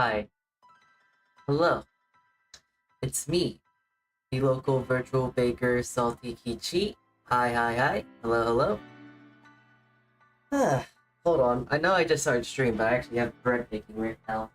Hi. Hello. It's me, the local virtual baker, Saltea Kichee. Hi. Hello, hello. Ah, hold on. I know I just started stream, but I actually have bread making right now.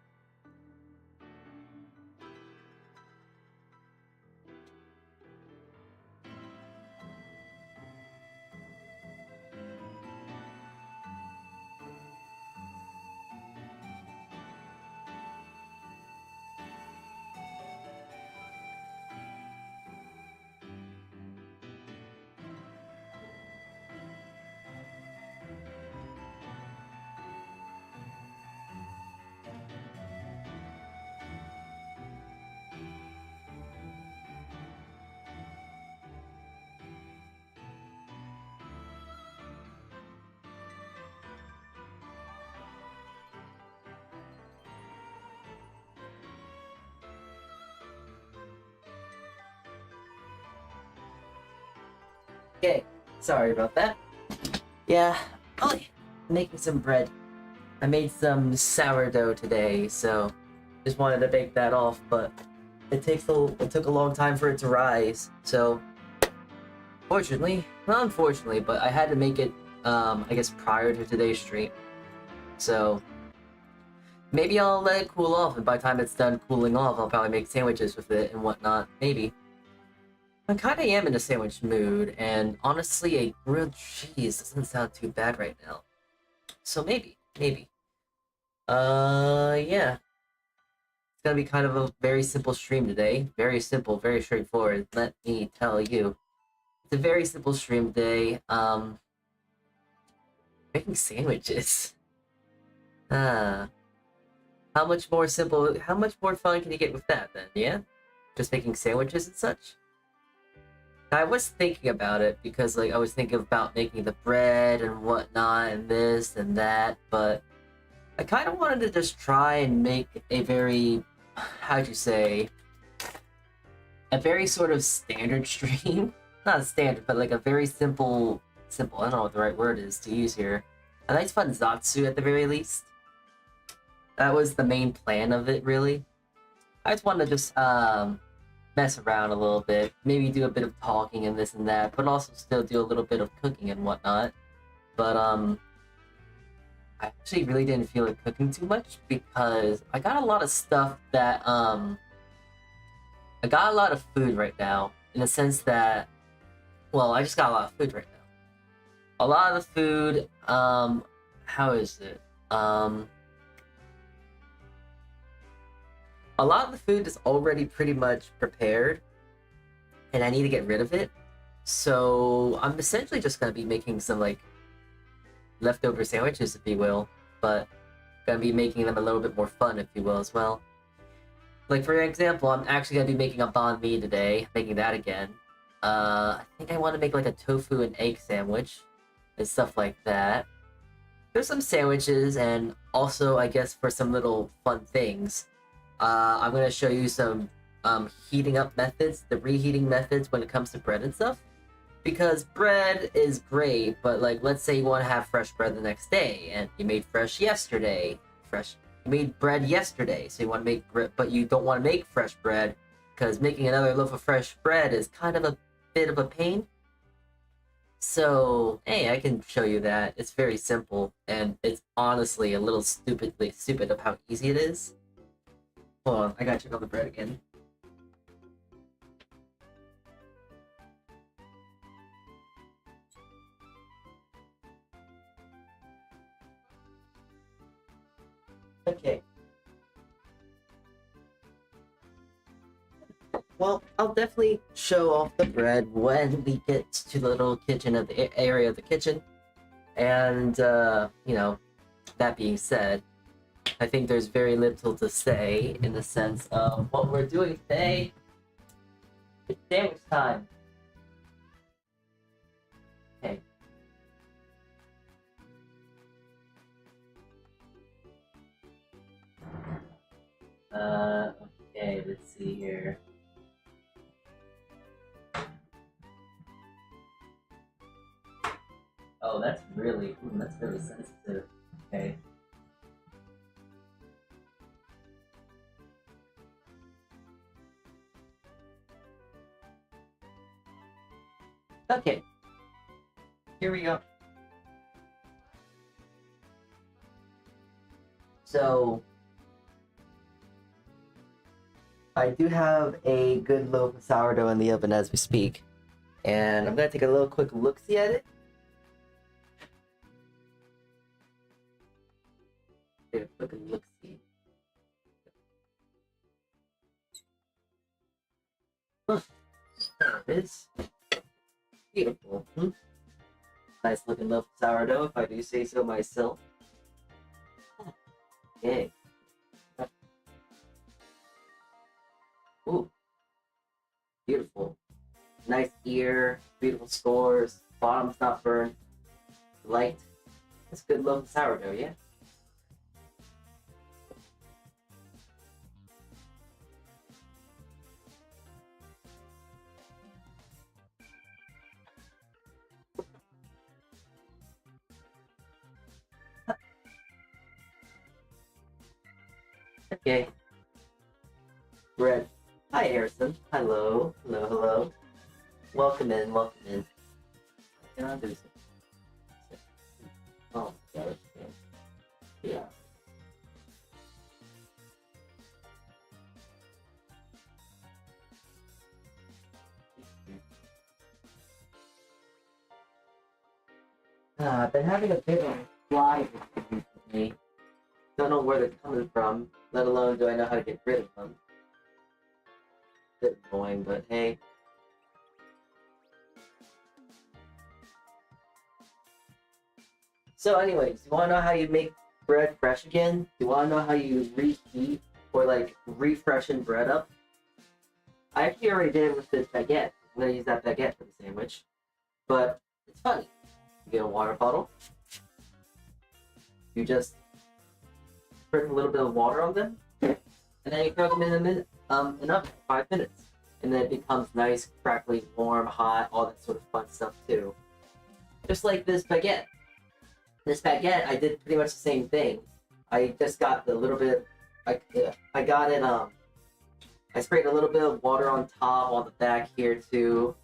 Okay, sorry about that. Yeah, oh, making some bread. I made some sourdough today, so just wanted to bake that off, but it took a long time for it to rise. So, fortunately, not unfortunately, but I had to make it I guess prior to today's stream. So, maybe I'll let it cool off, and by the time it's done cooling off, I'll probably make sandwiches with it and whatnot. Maybe. I kind of am in a sandwich mood, and honestly, a grilled cheese doesn't sound too bad right now. So maybe. Yeah. It's gonna be kind of a very simple stream today. Very simple, very straightforward. Let me tell you. It's a very simple stream today. Making sandwiches. Ah. How much more fun can you get with that then, yeah? Just making sandwiches and such? I was thinking about it because, like, I was thinking about making the bread and whatnot and this and that, but I kind of wanted to just try and make a very, how'd you say, a very sort of standard stream. Not standard, but like a very simple, I don't know what the right word is to use here. A nice fun Zatsu at the very least. That was the main plan of it, really. I just wanted to just mess around a little bit, maybe do a bit of talking and this and that, but also still do a little bit of cooking and whatnot. But I actually really didn't feel like cooking too much because I got a lot of stuff that I got a lot of food right now in the sense that, well, I just got a lot of food right now. A lot of the food, how is it? A lot of the food is already pretty much prepared, and I need to get rid of it. So I'm essentially just gonna be making some like leftover sandwiches, if you will, but gonna be making them a little bit more fun, if you will, as well. Like for example, I'm actually gonna be making a banh mi today, making that again. I think I want to make like a tofu and egg sandwich and stuff like that. There's some sandwiches, and also I guess for some little fun things. I'm gonna show you some heating up methods, the reheating methods when it comes to bread and stuff. Because bread is great, but like let's say you want to have fresh bread the next day, and you made you made bread yesterday, so you want to make bread, but you don't want to make fresh bread because making another loaf of fresh bread is kind of a bit of a pain. So hey, I can show you that. It's very simple, and it's honestly a little stupid of how easy it is. Hold on, I gotta check on the bread again. Okay. Well, I'll definitely show off the bread when we get to the little kitchen of the area of the kitchen. And, you know, that being said, I think there's very little to say in the sense of what we're doing today. It's sandwich time. Okay. Okay, let's see here. Oh, that's really sensitive. Okay. Okay, here we go. So, I do have a good loaf of sourdough in the oven as we speak, and I'm gonna take a little quick look-see at it. Take a quick look-see. Huh. There it is. Beautiful. Nice looking loaf of sourdough, if I do say so myself. Okay. Ooh. Beautiful. Nice ear, beautiful scores, bottom's not burned, light. That's a good loaf of sourdough, yeah? Okay. Bred. Hi, Harrison. Hello. Hello, hello. Welcome in, welcome in. Can I do something? Oh, God. Yeah. I've been having a bit of flies recently. Don't know where they're coming from, let alone do I know how to get rid of them. Bit annoying, but hey. So anyways, you wanna know how you make bread fresh again? You wanna know how you reheat or like refreshen bread up? I actually already did it with this baguette. I'm gonna use that baguette for the sandwich. But it's funny. You get a water bottle. You just sprinkle a little bit of water on them, and then you throw them in the oven for 5 minutes. And then it becomes nice, crackly, warm, hot, all that sort of fun stuff too. Just like this baguette. This baguette, I did pretty much the same thing. I just got a little bit, I got it, I sprayed a little bit of water on top, on the back here too.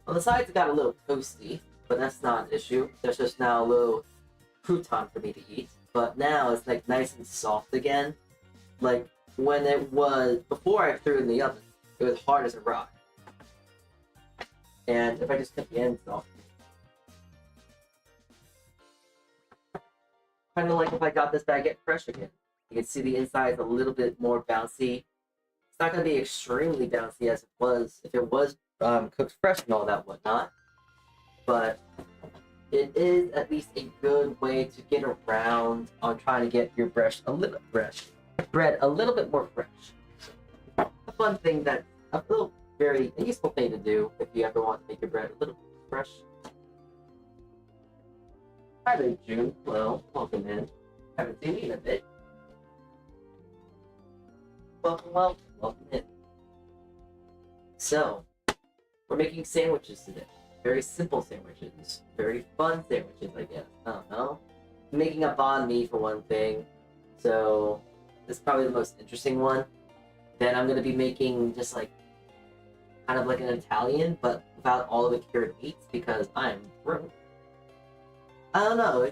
On the sides it got a little toasty, but that's not an issue. There's just now a little crouton for me to eat. But now it's like nice and soft again. Like when it was, before I threw it in the oven, it was hard as a rock. And if I just cut the ends off, kind of like if I got this baguette fresh again. You can see the inside is a little bit more bouncy. It's not going to be extremely bouncy as it was if it was cooked fresh and all that whatnot. But it is at least a good way to get around on trying to get your bread a little bit more fresh. A fun thing that a little very useful thing to do if you ever want to make your bread a little bit fresh. Hi there, June. Hello, welcome in. Haven't seen you in a bit. Welcome, welcome in. So, we're making sandwiches today. Very simple sandwiches. Very fun sandwiches, I guess. I don't know. Making a banh mi for one thing. So, this is probably the most interesting one. Then I'm going to be making just like, kind of like an Italian, but without all of the cured meats because I'm broke. I don't know,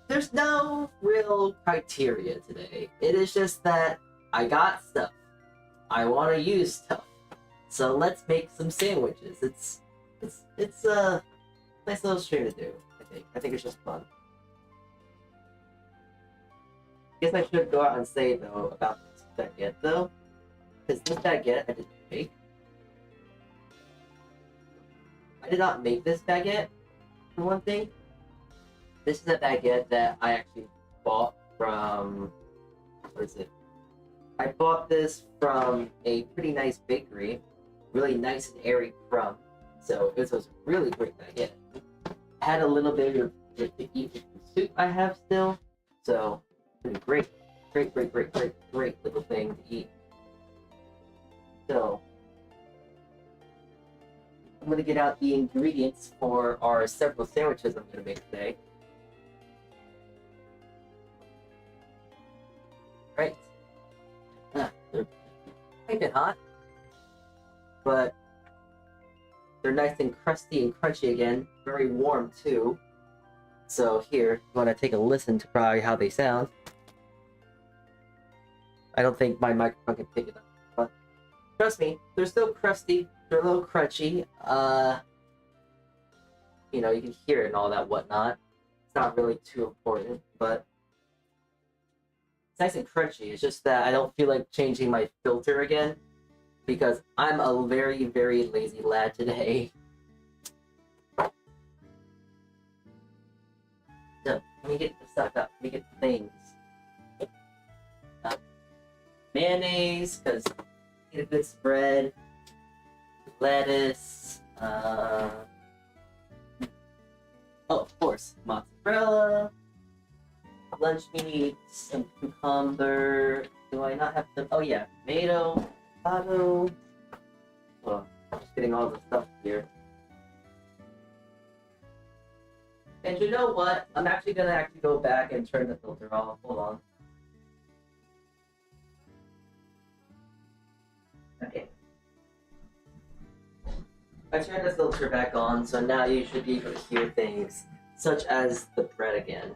there's no real criteria today. It is just that I got stuff. I want to use stuff. So let's make some sandwiches. It's a nice little stream to do, I think. I think it's just fun. I guess I should go out and say, though, about this baguette, though. Because this baguette I didn't make. I did not make this baguette, for one thing. This is a baguette that I actually bought from, what is it? I bought this from a pretty nice bakery, really nice and airy crumb. So this was a really great baguette. Had a little bit of to eat with the soup I have still, so it's a great little thing to eat. So I'm gonna get out the ingredients for our several sandwiches I'm gonna make today. Right. They're a bit hot, but they're nice and crusty and crunchy again. Very warm too. So here, you want to take a listen to probably how they sound. I don't think my microphone can pick it up, but trust me, they're still crusty. They're a little crunchy. You know, you can hear it and all that whatnot. It's not really too important, but it's nice and crunchy. It's just that I don't feel like changing my filter again because I'm a very, very lazy lad today. So, let me get the stuff out. Let me get the things. Mayonnaise, because get a good spread. Lettuce. Oh, of course, mozzarella. Lunch meat, some cucumber. Do I not have to? Oh yeah, tomato, avocado. Oh, just getting all the stuff here. And you know what? I'm actually gonna go back and turn the filter off. Hold on. Okay. I turned the filter back on, so now you should be able to hear things, such as the bread again.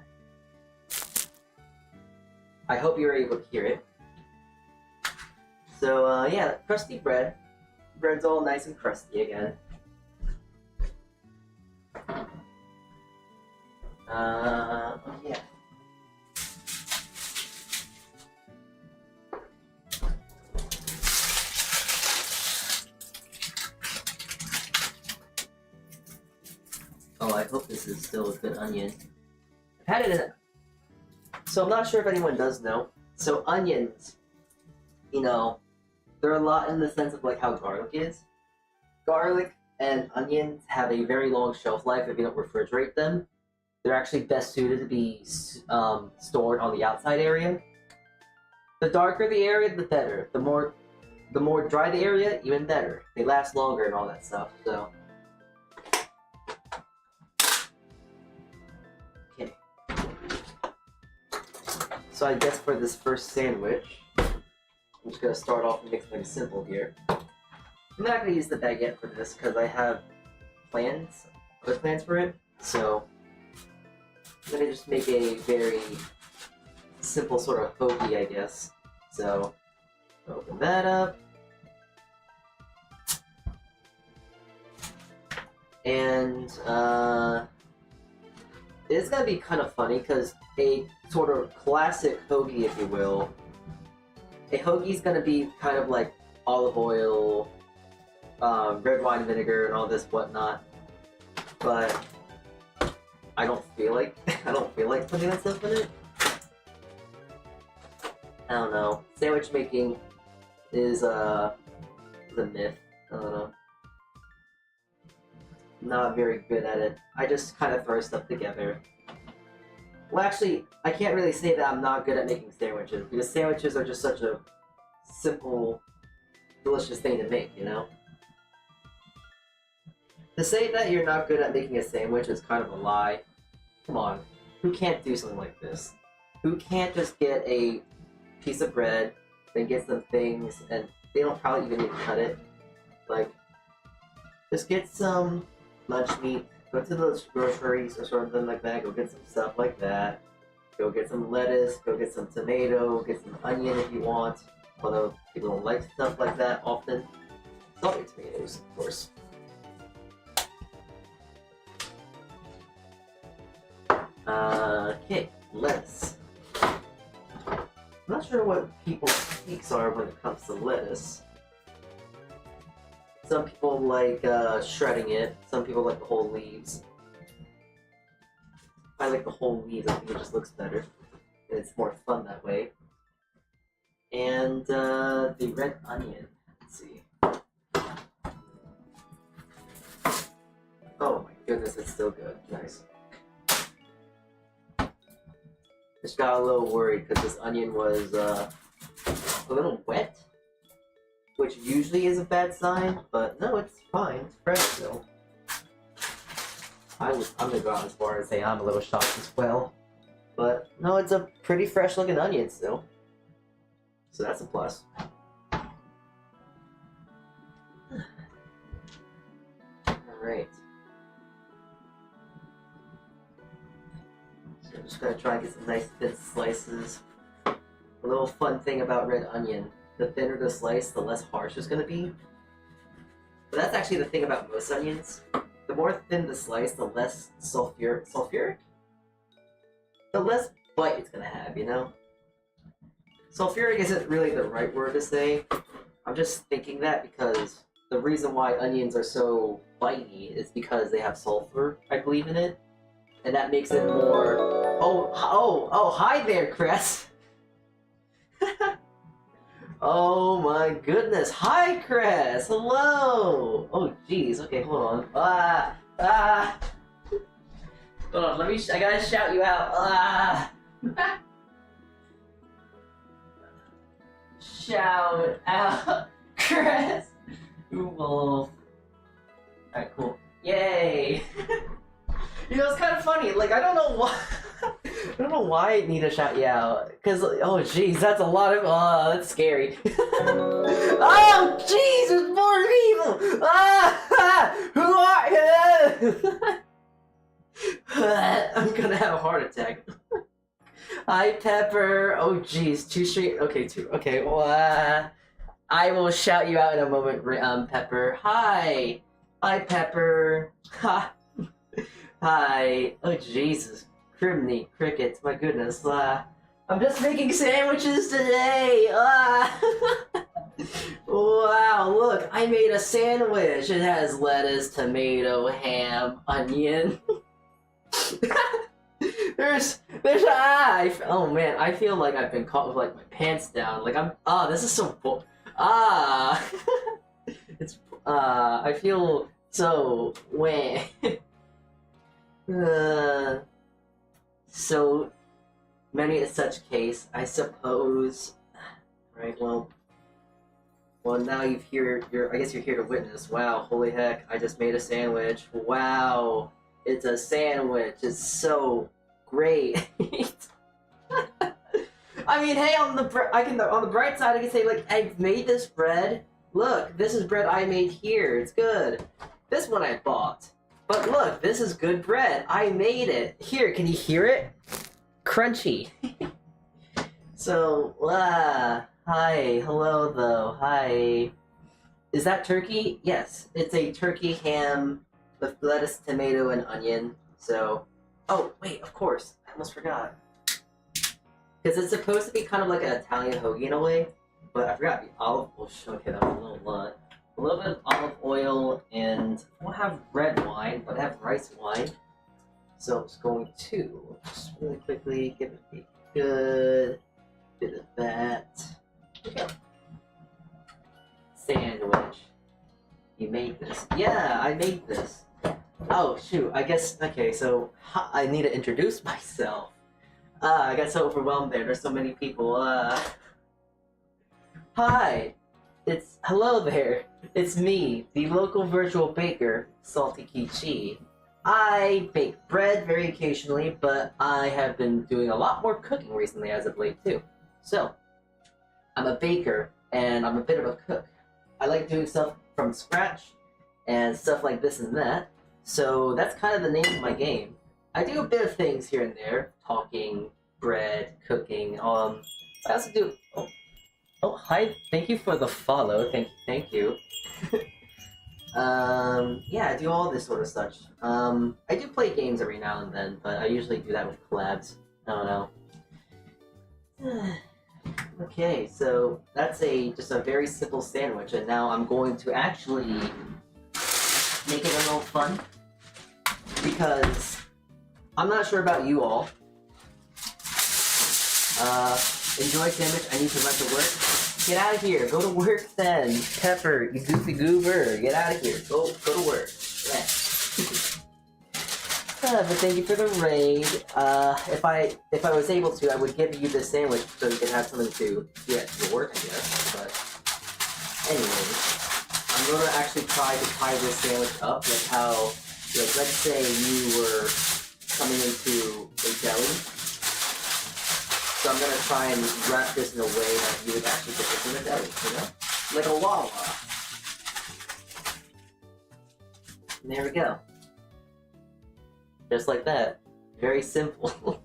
I hope you're able to hear it. So, yeah, crusty bread. Bread's all nice and crusty again. Yeah. Oh, I hope this is still a good onion. I've had it in. So I'm not sure if anyone does know. So onions, you know, they're a lot in the sense of like how garlic is. Garlic and onions have a very long shelf life if you don't refrigerate them. They're actually best suited to be stored on the outside area. The darker the area, the better. The more dry the area, even better. They last longer and all that stuff. So. Okay. So I guess for this first sandwich, I'm just gonna start off and make something simple here. I'm not gonna use the baguette for this because I have other plans for it. So I'm gonna just make a very simple sort of hoagie, I guess. So open that up. And it's gonna be kind of funny because a sort of classic hoagie, if you will, a hoagie's gonna be kind of like olive oil, red wine vinegar, and all this whatnot. But I don't feel like putting that stuff in it. I don't know. Sandwich making is a myth. I don't know. Not very good at it. I just kind of throw stuff together. Well, actually, I can't really say that I'm not good at making sandwiches, because sandwiches are just such a simple, delicious thing to make, you know? To say that you're not good at making a sandwich is kind of a lie. Come on. Who can't do something like this? Who can't just get a piece of bread, then get some things, and they don't probably even need to cut it. Like, just get some lunch meat, go to the groceries or something like that, go get some stuff like that, go get some lettuce, go get some tomato, get some onion if you want, although people don't like stuff like that often. Salt your tomatoes, of course. Okay, lettuce. I'm not sure what people's peaks are when it comes to lettuce. Some people like shredding it, some people like the whole leaves. I like the whole leaves, I think it just looks better. And it's more fun that way. And the red onion, let's see. Oh my goodness, it's still good, nice. Just got a little worried because this onion was a little wet, which usually is a bad sign, but no, it's fine. It's fresh still. I'm gonna go out as far as say I'm a little shocked as well, but no, it's a pretty fresh looking onion still, so that's a plus. Alright. So I'm just gonna try and get some nice thin slices. A little fun thing about red onion, the thinner the slice, the less harsh it's gonna be. But that's actually the thing about most onions. The more thin the slice, the less sulfuric? The less bite it's gonna have, you know? Sulfuric isn't really the right word to say. I'm just thinking that because the reason why onions are so bitey is because they have sulfur, I believe, in it. And that makes it more... Oh, hi there, Cress! Oh my goodness, hi, Cress! Hello! Oh, jeez, okay, hold on. Hold on, I gotta shout you out. Shout out, Cress! Wolf. Alright, cool. Yay! You know, it's kind of funny, like, I don't know why... I don't know why I need to shout you out, because, oh jeez, that's a lot of, that's scary. Oh jeez, there's more people! Who are you? I'm gonna have a heart attack. Hi, Pepper. Oh jeez, okay, well, I will shout you out in a moment, Pepper. Hi! Hi, Pepper. Ha! Hi. Oh Jesus. Criminy crickets, my goodness. I'm just making sandwiches today. Wow, look, I made a sandwich. It has lettuce, tomato, ham, onion. Oh man, I feel like I've been caught with like my pants down. Like this is so it's I feel so so many a such case, I suppose. Right, well now I guess you're here to witness. Wow, holy heck, I just made a sandwich. Wow, it's a sandwich. It's so great. I mean, hey, on the bright side, I can say, like, I've made this bread. Look, this is bread I made here. It's good. This one I bought. But look, this is good bread. I made it. Here, can you hear it? Crunchy. So, hi. Hello, though. Hi. Is that turkey? Yes. It's a turkey ham with lettuce, tomato, and onion. So, oh, wait, of course. I almost forgot. Because it's supposed to be kind of like an Italian hoagie in a way. But I forgot the olive oil. Okay, that was a little lot. A little bit of olive oil, and I don't have red wine, but I have rice wine. So I'm just going to just really quickly give it a good bit of that. There we go. Sandwich. You made this. Yeah, I made this. Oh, shoot. I guess, okay, so I need to introduce myself. I got so overwhelmed there. There's so many people. Hi. Hello there. It's me, the local virtual baker, Saltea Kichee. I bake bread very occasionally, but I have been doing a lot more cooking recently as of late too. So, I'm a baker, and I'm a bit of a cook. I like doing stuff from scratch, and stuff like this and that. So that's kind of the name of my game. I do a bit of things here and there, talking, bread, cooking. I also do. Oh, hi! Thank you for the follow. Thank you. Yeah, I do all this sort of such. I do play games every now and then, but I usually do that with collabs. I don't know. Okay, so that's just a very simple sandwich, and now I'm going to actually make it a little fun, because I'm not sure about you all. Enjoy sandwich, I need to run to work. Get out of here, go to work then. Pepper, you goofy goober, get out of here, go to work. Yeah. But thank you for the raid. If I was able to, I would give you this sandwich so you could have something to do at your work, I guess. But anyway, I'm gonna actually try to tie this sandwich up like how, like, let's say you were coming into a deli. So I'm gonna try and wrap this in a way that you would actually get this in a deli, you know? Like a Wawa. And there we go. Just like that. Very simple.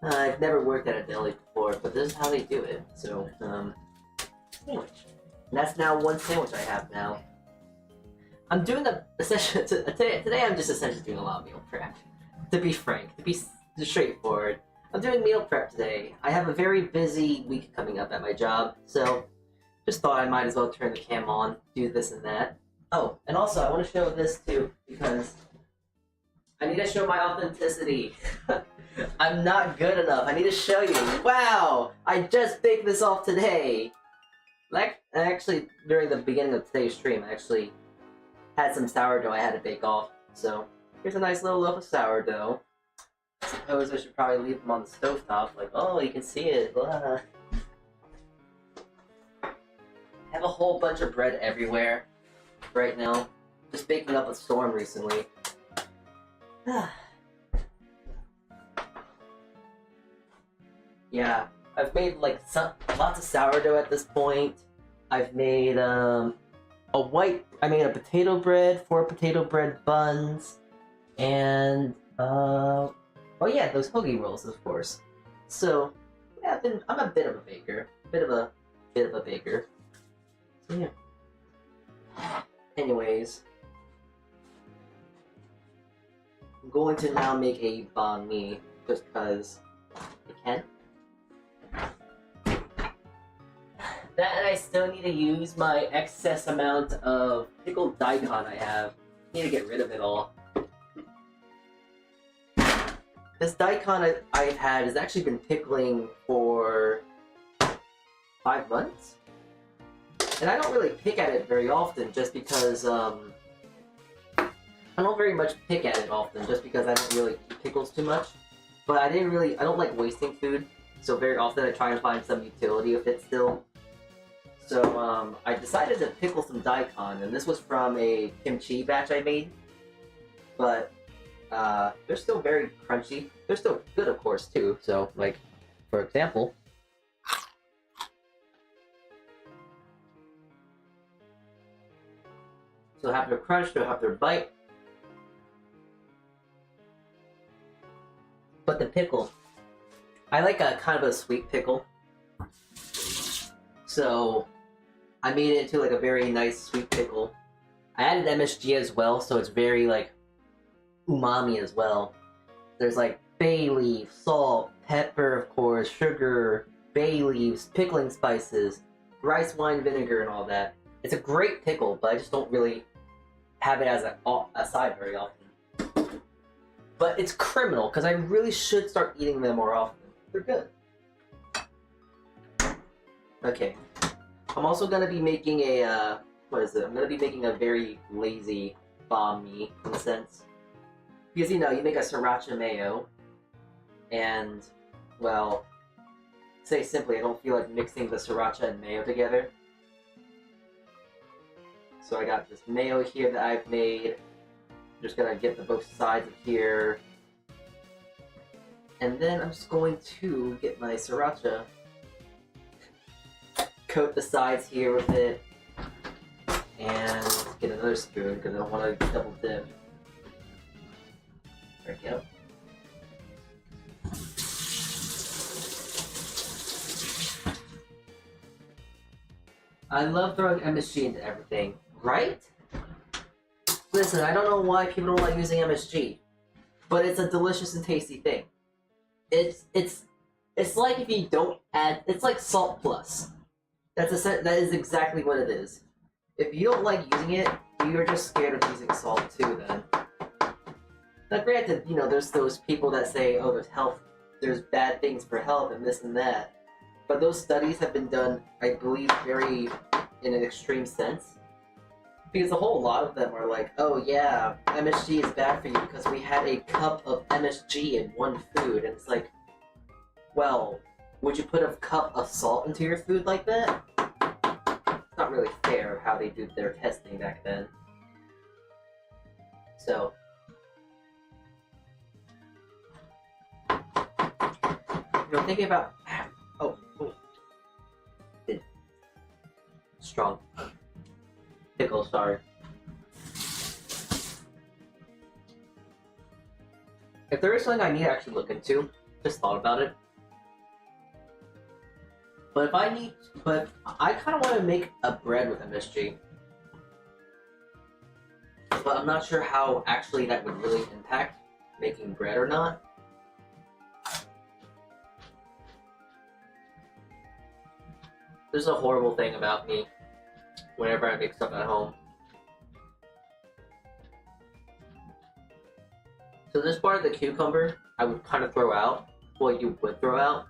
I've never worked at a deli before, but this is how they do it. So, sandwich. And that's now one sandwich I have now. I'm doing today I'm just essentially doing a lot of meal prep. To be frank, to be straightforward. I'm doing meal prep today. I have a very busy week coming up at my job, so just thought I might as well turn the cam on, do this and that. Oh, and also I want to show this too, because I need to show my authenticity. I'm not good enough. I need to show you. Wow! I just baked this off today. Like, actually, during the beginning of today's stream, I actually had some sourdough I had to bake off. So, here's a nice little loaf of sourdough. I suppose I should probably leave them on the stovetop. Like, oh, you can see it. Blah. I have a whole bunch of bread everywhere right now. Just baking up a storm recently. Yeah, I've made like lots of sourdough at this point. I've made I made a potato bread, 4 potato bread buns, and oh yeah, those hoagie rolls, of course. So yeah, I'm a bit of a baker, bit of a baker. So yeah. Anyways, I'm going to now make a banh mi just because I can. That, and I still need to use my excess amount of pickled daikon I have. I need to get rid of it all. This daikon I've had has actually been pickling for 5 months. And I don't really pick at it very often just because, I don't very much pick at it often just because I don't really eat pickles too much. But I don't like wasting food, so very often I try and find some utility with it still. So, I decided to pickle some daikon, and this was from a kimchi batch I made. But, they're still very crunchy. They're still good, of course, too. So, like, for example, so have their crunch, they'll have their bite. But the pickle, I like a kind of a sweet pickle. So I made it into like a very nice sweet pickle. I added MSG as well, so it's very like umami as well. There's like bay leaf, salt, pepper, of course, sugar, bay leaves, pickling spices, rice wine vinegar, and all that. It's a great pickle, but I just don't really have it as a side very often. But it's criminal, because I really should start eating them more often. They're good. Okay. I'm also going to be making a, what is it? I'm going to be making a very lazy banh mi, in a sense. Because, you know, you make a sriracha mayo, and, well, say simply, I don't feel like mixing the sriracha and mayo together. So I got this mayo here that I've made. I'm just going to get the both sides of here. And then I'm just going to get my sriracha, coat the sides here with it, and get another spoon because I don't want to double dip. There we go. I love throwing MSG into everything, right? Listen, I don't know why people don't like using MSG, but it's a delicious and tasty thing. It's like if you don't add, it's like salt plus. That is exactly what it is. If you don't like using it, you're just scared of using salt too then. Now granted, you know, there's those people that say, oh, there's bad things for health and this and that. But those studies have been done, I believe, very in an extreme sense. Because a whole lot of them are like, oh yeah, MSG is bad for you because we had a cup of MSG in one food. And it's like, well, would you put a cup of salt into your food like that? It's not really fair how they did their testing back then. So, you know, thinking about, oh, strong pickle, sorry. If there is something I need to actually look into, just thought about it. But I kind of want to make a bread with MSG. But I'm not sure how actually that would really impact making bread or not. There's a horrible thing about me whenever I make stuff at home. So this part of the cucumber, I would kind of throw out. Well, you would throw out.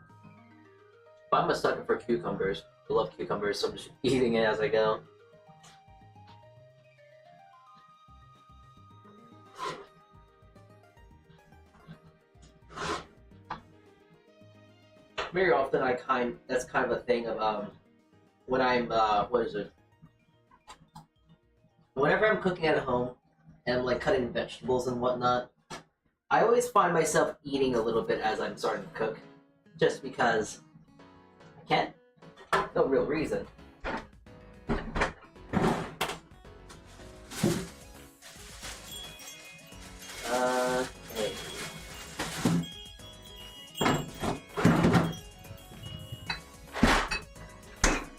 But I'm a sucker for cucumbers. I love cucumbers, so I'm just eating it as I go. Very often that's kind of a thing of when I'm whenever I'm cooking at home and I'm like cutting vegetables and whatnot, I always find myself eating a little bit as I'm starting to cook, just because I can. No real reason. Hey.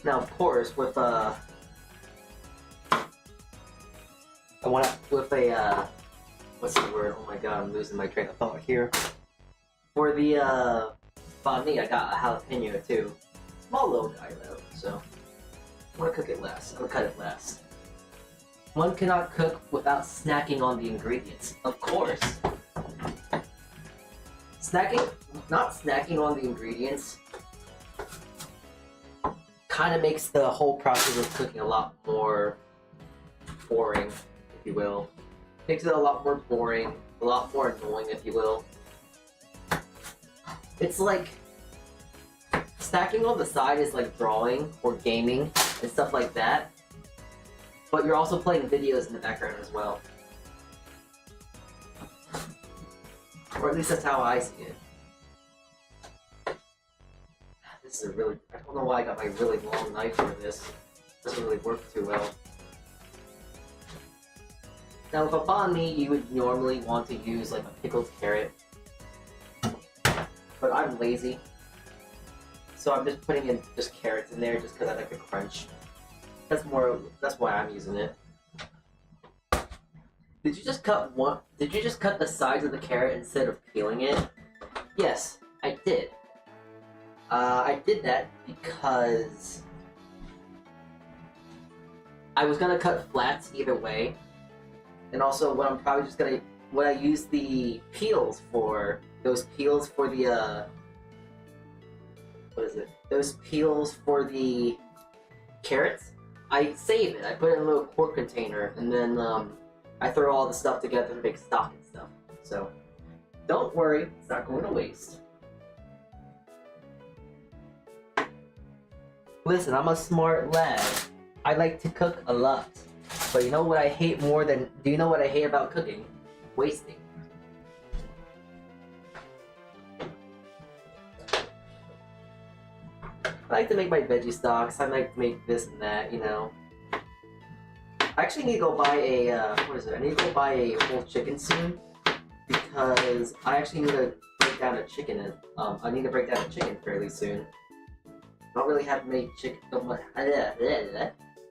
Now, of course, with what's the word? Oh my god, I'm losing my train of thought here. For the banh mi, I got a jalapeno too. Small little guy though, so I'm gonna cook it last. I'm gonna cut it last. One cannot cook without snacking on the ingredients, of course. Not snacking on the ingredients kind of makes the whole process of cooking a lot more boring, if you will. Makes it a lot more boring, a lot more annoying, if you will. It's like stacking on the side is like drawing or gaming and stuff like that, but you're also playing videos in the background as well. Or at least that's how I see it. This is I don't know why I got my really long knife for this. It doesn't really work too well. Now with a banh mi, you would normally want to use like a pickled carrot. But I'm lazy. So I'm just putting in just carrots in there just because I like the crunch. That's why I'm using it. Did you just cut the sides of the carrot instead of peeling it? Yes, I did. I did that because I was gonna cut flats either way. And also what I use the peels for, those peels for the those peels for the carrots, I save it. I put it in a little quart container, and then I throw all the stuff together and make stock and stuff. So don't worry, it's not going to waste. Listen, I'm a smart lad. I like to cook a lot. But you know what I hate more than... Do you know what I hate about cooking? Wasting. I like to make my veggie stocks. I like to make this and that, you know. I actually need to go buy a... I need to go buy a whole chicken soon. Because I actually need to break down a chicken. I need to break down a chicken fairly soon. I don't really have many chicken...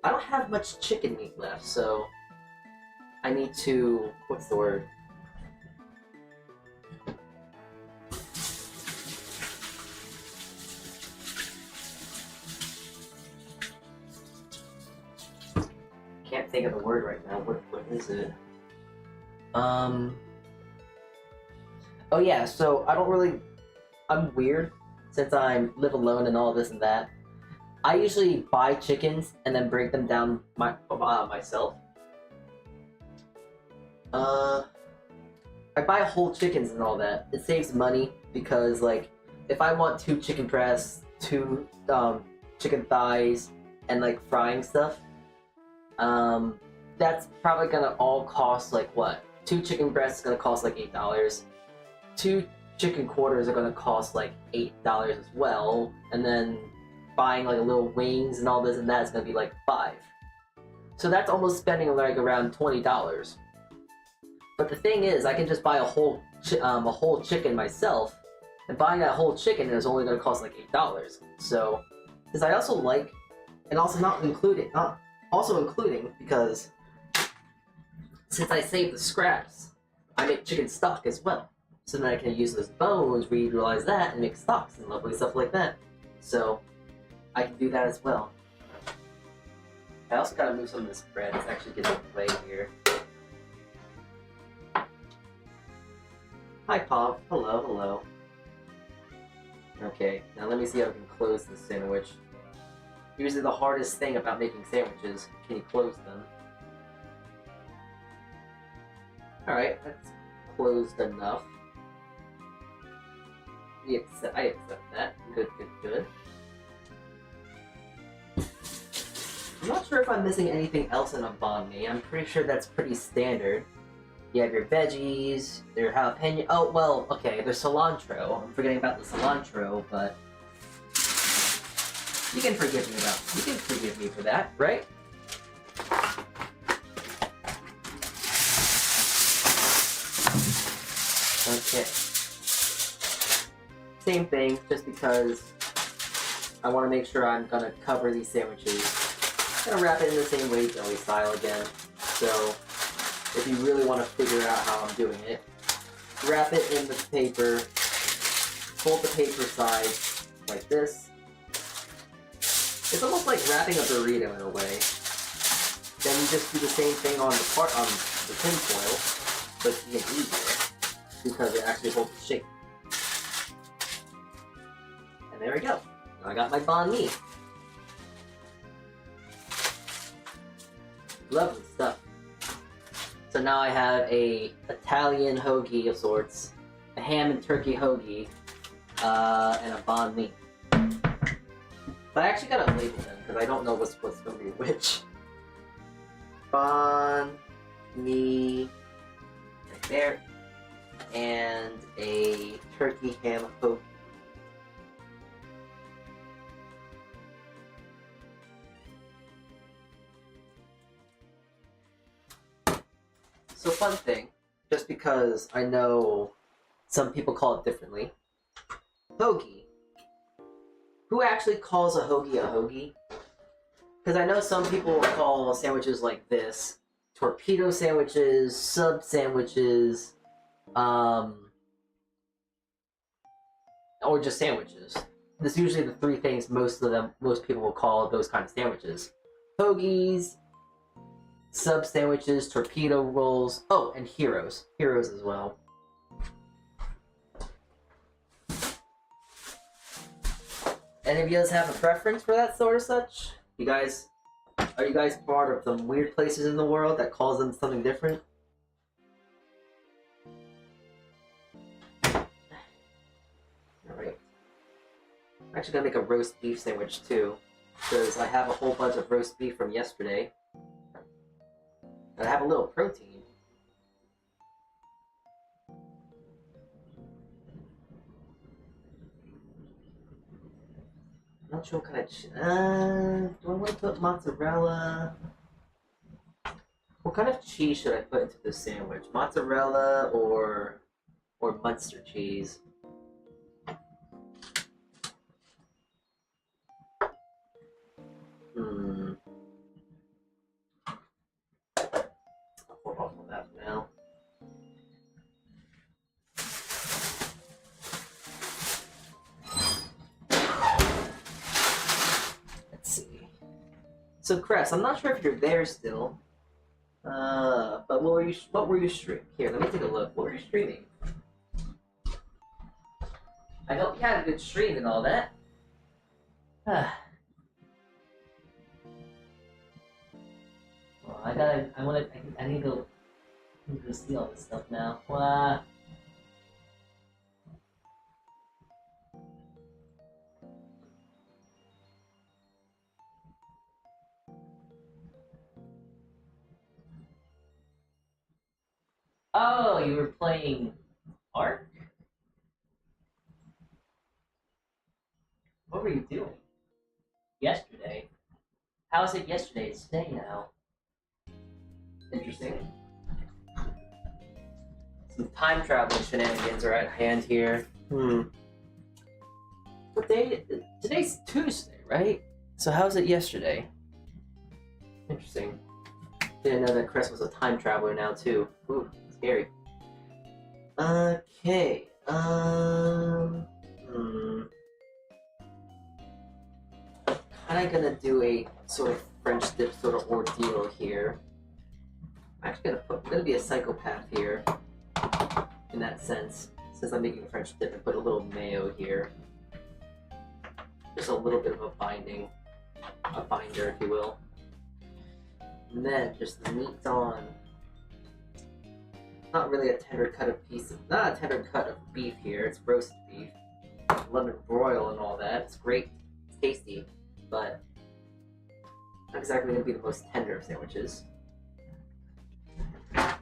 I don't have much chicken meat left, so I need to... What's the word? Can't think of the word right now. What is it? Oh yeah, so I don't really... I'm weird, since I live alone and all this and that. I usually buy chickens and then break them down myself. I buy whole chickens and all that. It saves money because, like, if I want 2 chicken breasts, 2 chicken thighs, and like frying stuff, that's probably gonna all cost like what? 2 chicken breasts is gonna cost like $8. 2 chicken quarters are gonna cost like $8 as well, and then buying like a little wings and all this and that is gonna be like $5. So that's almost spending like around $20. But the thing is, I can just buy a whole a whole chicken myself, and buying that whole chicken is only going to cost like $8. So, because I also like, and also including because since I save the scraps, I make chicken stock as well. So then I can use those bones, reutilize that, and make stocks and lovely stuff like that. So I can do that as well. I also gotta move some of this bread. It's actually getting in the way here. Hi, Pop. Hello, hello. Okay, now let me see how I can close this sandwich. Usually the hardest thing about making sandwiches, can you close them? Alright, that's closed enough. I accept that. Good, good, good. I'm not sure if I'm missing anything else in a banh mi. I'm pretty sure that's pretty standard. You have your veggies, your jalapeno. Oh, well, okay, there's cilantro. I'm forgetting about the cilantro, but you can forgive me for that, right? Okay. Same thing, just because I want to make sure I'm gonna cover these sandwiches. I'm gonna wrap it in the same way, deli style again. So, if you really want to figure out how I'm doing it, wrap it in the paper, fold the paper side like this. It's almost like wrapping a burrito in a way. Then you just do the same thing on the tin foil, but it's even easier because it actually holds the shape. And there we go. Now I got my banh mi. Lovely stuff. So now I have a Italian hoagie of sorts, a ham and turkey hoagie, and a banh mi. But I actually gotta label them because I don't know what's gonna be which. Banh mi, right there, and a turkey ham hoagie. So fun thing, just because I know some people call it differently. Hoagie. Who actually calls a hoagie? Because I know some people call sandwiches like this torpedo sandwiches, sub sandwiches, or just sandwiches. This is usually the three things most people will call those kind of sandwiches. Hoagies, sub sandwiches, torpedo rolls, oh, and heroes as well. Any of you guys have a preference for that sort of such? Are you guys part of some weird places in the world that calls them something different? Alright. I'm actually gonna make a roast beef sandwich too, because I have a whole bunch of roast beef from yesterday. And I have a little protein. I'm not sure what kind of do I want to put mozzarella? What kind of cheese should I put into this sandwich? Mozzarella or Munster cheese? I'll hold off on that for now. So Cress, I'm not sure if you're there still, but what were you streaming? Here, let me take a look. What were you streaming? I hope you had a good stream and all that. Well, I need to go see all this stuff now. Oh, you were playing Ark? What were you doing? Yesterday? How was it yesterday? It's today now. Interesting. Some time traveling shenanigans are at hand here. What day? Today's Tuesday, right? So how's it yesterday? Interesting. Didn't know that Chris was a time traveler now too. Ooh, scary. Okay. Kinda gonna do a sort of French dip sort of ordeal here. I'm actually gonna be a psychopath here. In that sense. Since I'm making a French dip and put a little mayo here. Just a little bit of a binder, if you will. And then just the meat's on. Not really a tender cut of not a tender cut of beef here. It's roast beef, lemon broil and all that. It's great, it's tasty, but not exactly gonna be the most tender of sandwiches. I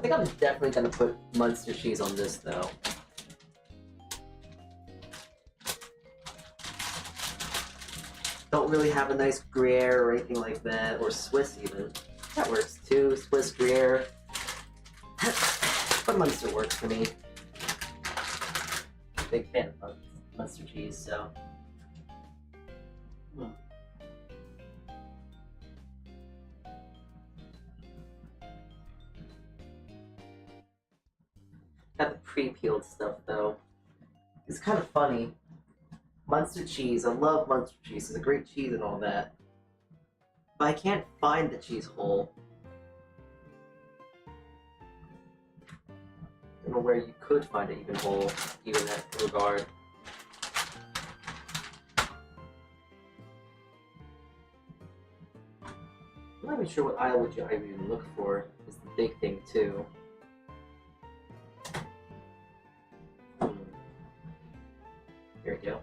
think I'm definitely gonna put Munster cheese on this though. Don't really have a nice Gruyere or anything like that, or Swiss even. That works too, Swiss Gruyere. But Munster works for me. Big fan of Munster cheese, so. Got the pre-peeled stuff though. It's kind of funny. Munster cheese, I love Munster cheese. It's a great cheese and all that. But I can't find the cheese whole. I don't know where you could find it even whole, even in that regard. I'm not even sure what aisle would you even look for. Is the big thing too. Here we go.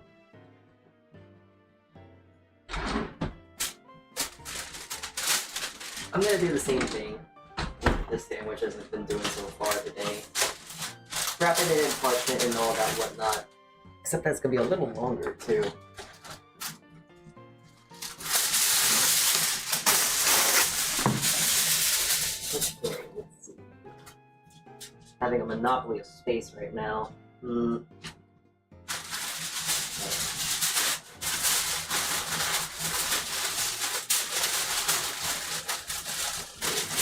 I'm gonna do the same thing with this sandwich as I've been doing so far today. Wrapping it in parchment and all that whatnot. Except that's gonna be a little longer too. Okay, let's see. Having a monopoly of space right now.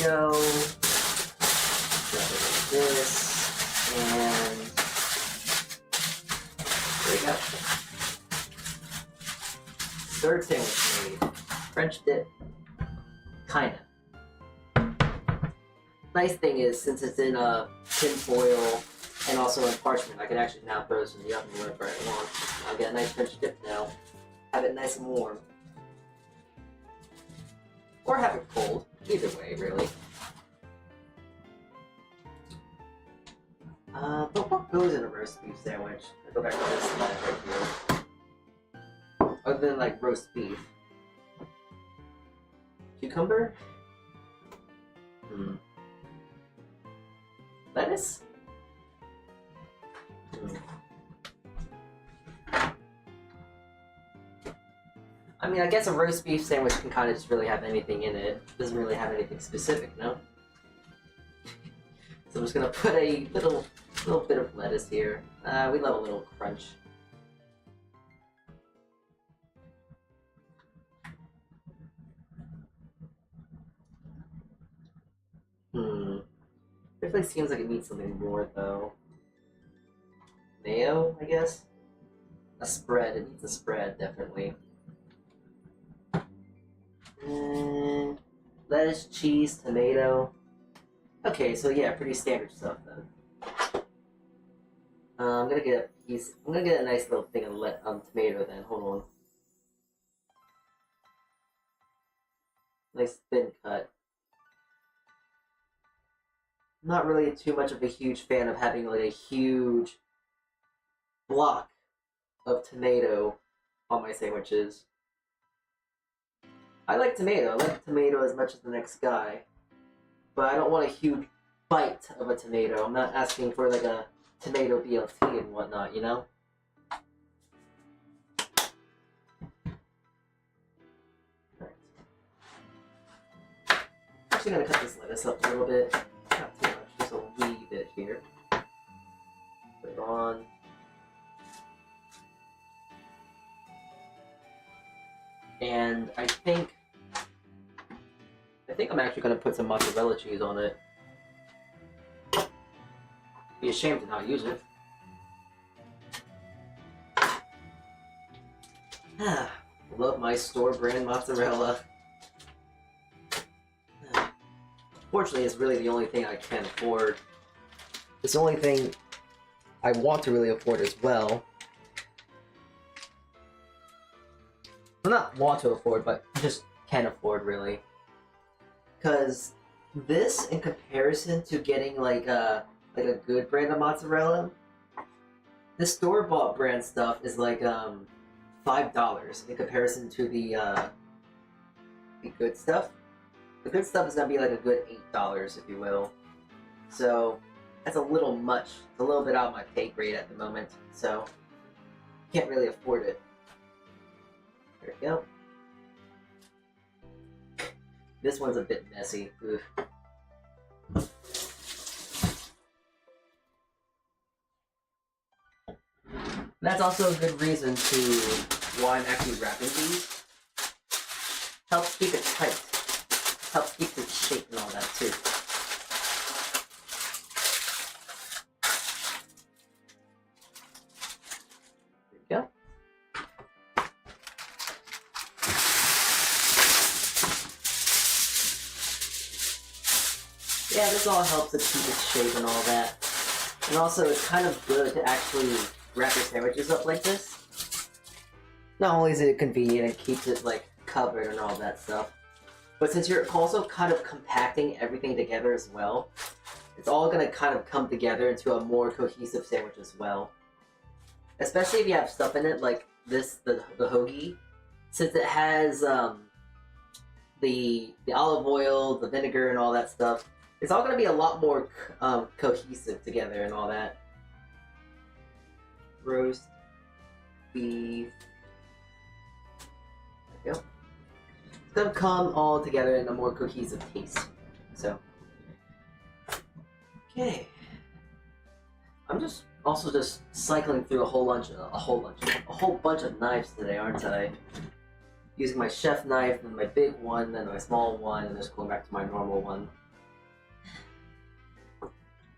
Go. Grab it like this, and there we go. Third sandwich made. French dip. Kinda. Nice thing is, since it's in tin foil and also in parchment, I can actually now throw this in the oven whenever I want. I'll get a nice French dip now. Have it nice and warm. Or have it cold. Either way, really. But what goes in a roast beef sandwich? I'll go back to this slide right here. Other than like roast beef. Cucumber? Lettuce? I mean, I guess a roast beef sandwich can kind of just really have anything in it. It doesn't really have anything specific, no? So I'm just gonna put a little bit of lettuce here. We love a little crunch. Definitely seems like it needs something more though. Mayo, I guess? A spread, it needs a spread, definitely. Lettuce, cheese, tomato. Okay, so yeah, pretty standard stuff then. I'm gonna get a piece. I'm gonna get a nice little thing of tomato then. Hold on. Nice thin cut. Not really too much of a huge fan of having like a huge block of tomato on my sandwiches. I like tomato. I like tomato as much as the next guy. But I don't want a huge bite of a tomato. I'm not asking for like a tomato BLT and whatnot, you know? actually gonna cut this lettuce up a little bit. Not too much, just a wee bit here. Put it on. And I think I'm actually gonna put some mozzarella cheese on it. Be ashamed to not use it. Love my store brand mozzarella. Fortunately, it's really the only thing I can afford. It's the only thing I want to really afford as well. Well, not want to afford, but just can afford, really. Because this, in comparison to getting like a good brand of mozzarella, the store-bought brand stuff is like $5 in comparison to the good stuff. The good stuff is gonna be like a good $8, if you will. So that's a little much. It's a little bit out of my pay grade at the moment, so can't really afford it. There we go. This one's a bit messy. Oof. That's also a good reason to why I'm actually wrapping these. Helps keep it tight. Helps keep the shape and all that too. There we go. Yeah, this all helps to keep its shape and all that. And also, it's kind of good to actually wrap your sandwiches up like this. Not only is it convenient and keeps it like covered and all that stuff, but since you're also kind of compacting everything together as well, it's all gonna kind of come together into a more cohesive sandwich as well. Especially if you have stuff in it like this, the hoagie, since it has the olive oil, the vinegar, and all that stuff. It's all gonna be a lot more cohesive together and all that. Roast beef. There we go. It's gonna come all together in a more cohesive taste. So, okay. I'm just cycling through a whole bunch of knives today, aren't I? Using my chef knife, then my big one, then my small one, and just going back to my normal one.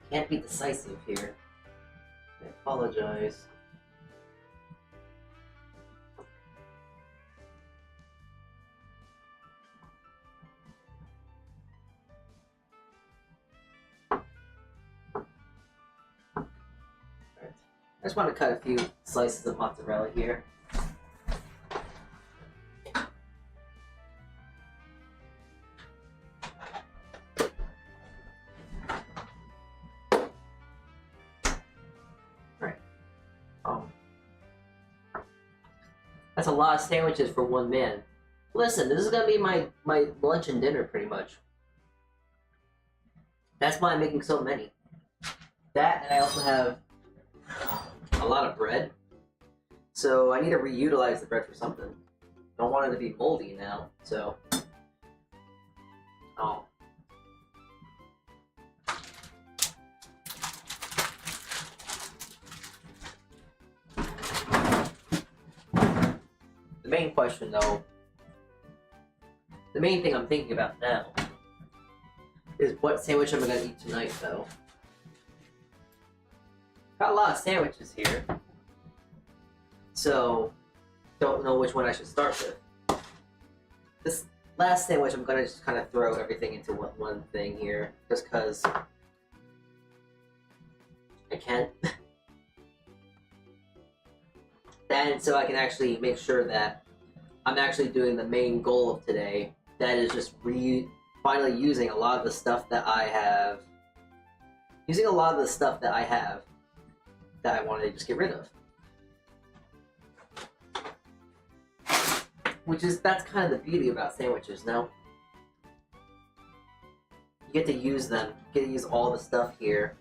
Can't be decisive here. I apologize. I just want to cut a few slices of mozzarella here. That's a lot of sandwiches for one man. Listen, this is gonna be my lunch and dinner pretty much. That's why I'm making so many. That, and I also have a lot of bread. So I need to reutilize the bread for something. I don't want it to be moldy now, so. Oh. The main question, though, the main thing I'm thinking about now is what sandwich am I going to eat tonight, though? Got a lot of sandwiches here, so don't know which one I should start with. This last sandwich, I'm going to just kind of throw everything into one thing here, just because I can. And so I can actually make sure that I'm actually doing the main goal of today. That is just finally using a lot of the stuff that I have. Using a lot of the stuff that I have that I wanted to just get rid of. That's kind of the beauty about sandwiches, no? You get to use them. You get to use all the stuff here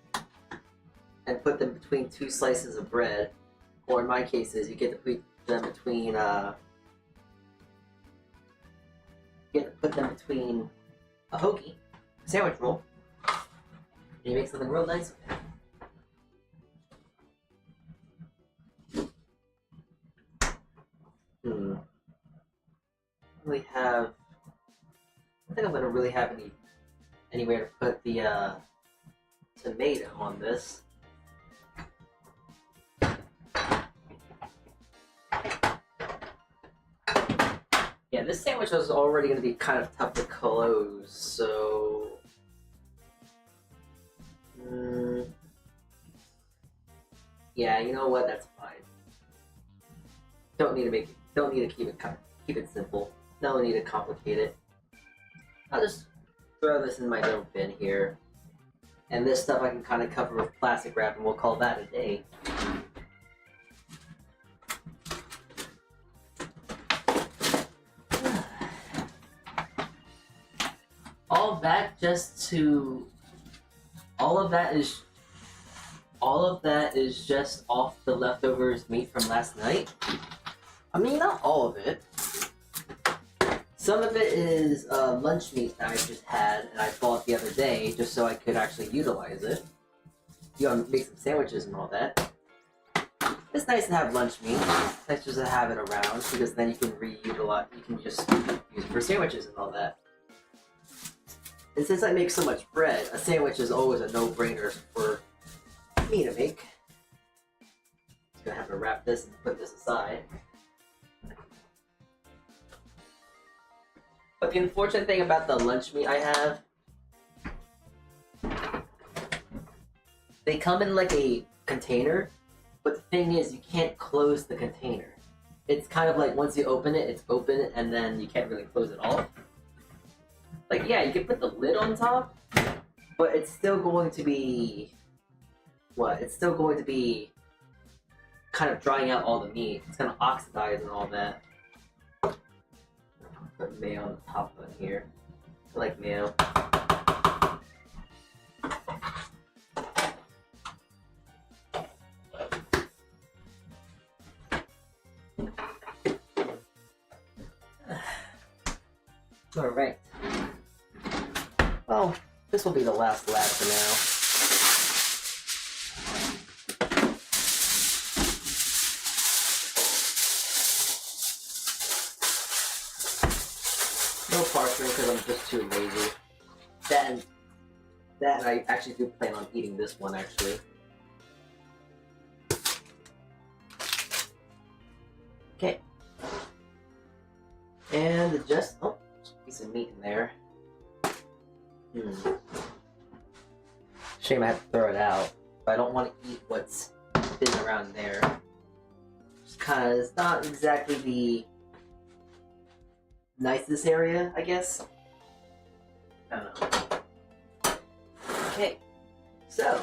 and put them between two slices of bread. Or in my cases, you get to put them between a hoagie sandwich roll. And you make something real nice with it. Really have. I don't think I'm gonna really have anywhere to put the tomato on this. Yeah, this sandwich was already gonna be kind of tough to close, so. Yeah, you know what? That's fine. Don't need to keep it simple. No need to complicate it. I'll just throw this in my little bin here. And this stuff I can kind of cover with plastic wrap and we'll call that a day. All of that is just off the leftovers meat from last night. I mean, not all of it. Some of it is lunch meat that I just had and I bought the other day just so I could actually utilize it. You know, make some sandwiches and all that. It's nice to have lunch meat. It's nice just to have it around because then you can reutilize. You can just use it for sandwiches and all that. And since I make so much bread, a sandwich is always a no-brainer for me to make. Just gonna have to wrap this and put this aside. But the unfortunate thing about the lunch meat I have, they come in like a container, but the thing is you can't close the container. It's kind of like once you open it, it's open and then you can't really close it off. Like, yeah, you can put the lid on top, but it's still going to be... What? It's still going to be kind of drying out all the meat. It's going to oxidize and all that. Put mayo on the top of here. I like mayo. Alright. Well, this will be the last lab for now. No parchment because I'm just too lazy. That and I actually do plan on eating this one actually. Okay. And just oh, there's a piece of meat in there. Shame I have to throw it out, but I don't want to eat what's been around there. Just because it's not exactly the nicest area, I guess. I don't know. Okay, so,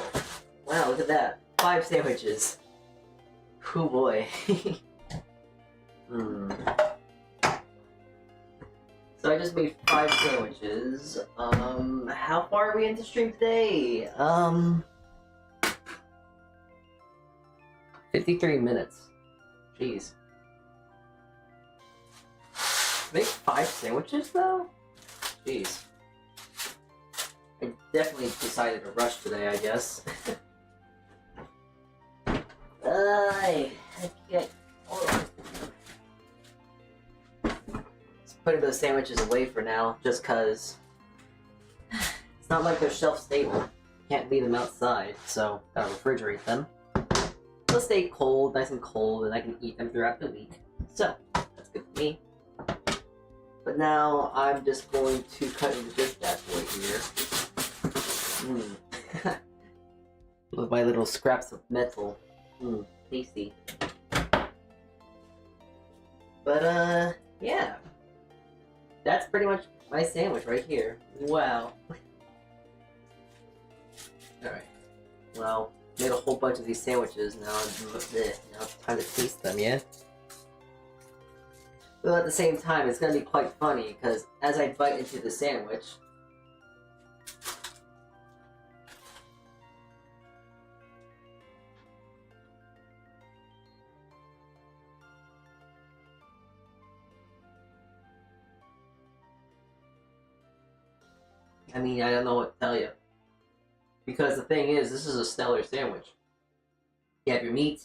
wow, look at that. 5 sandwiches. Oh boy. So I just made 5 sandwiches. How far are we into stream today? 53 minutes. Jeez. Make 5 sandwiches though? Jeez. I definitely decided to rush today, I guess. I can't. Hold on. Putting those sandwiches away for now, just cause it's not like they're shelf stable. Can't leave them outside, so gotta refrigerate them. They'll stay cold, nice and cold, and I can eat them throughout the week. So that's good for me. But now I'm just going to cut into this bad boy here. With my little scraps of metal. Tasty. But yeah. That's pretty much my sandwich right here. Wow. Alright. Well, made a whole bunch of these sandwiches. Now it's time to taste them, yeah? But at the same time, it's gonna be quite funny, because as I bite into the sandwich, I mean, I don't know what to tell you. Because the thing is, this is a stellar sandwich. You have your meat,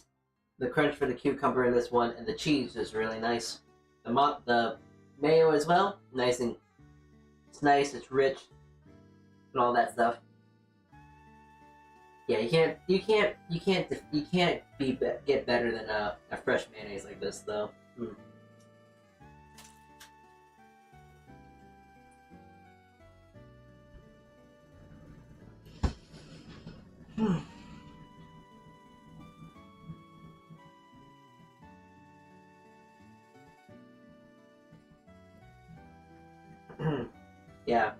the crunch for the cucumber in this one, and the cheese is really nice. The mayo as well, nice, and it's nice, it's rich, and all that stuff. Yeah, you can't get better than a fresh mayonnaise like this though. Yeah.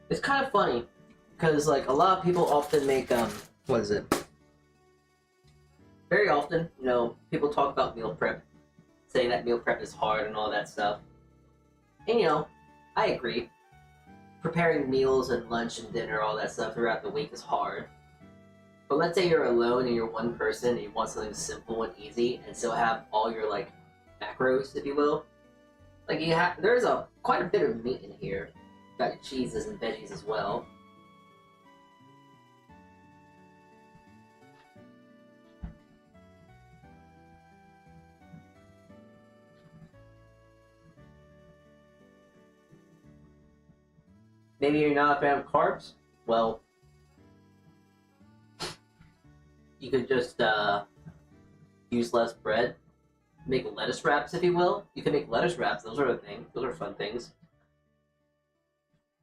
It's kind of funny, because like a lot of people often make what is it? Very often, you know, people talk about meal prep, saying that meal prep is hard and all that stuff. And you know, I agree. Preparing meals and lunch and dinner, all that stuff throughout the week is hard. But let's say you're alone and you're one person and you want something simple and easy and still have all your like macros, if you will. Like there's quite a bit of meat in here. Got your cheeses and veggies as well. Maybe you're not a fan of carbs? Well, you could just use less bread. Make lettuce wraps, if you will. You can make lettuce wraps. Those are a thing. Those are fun things.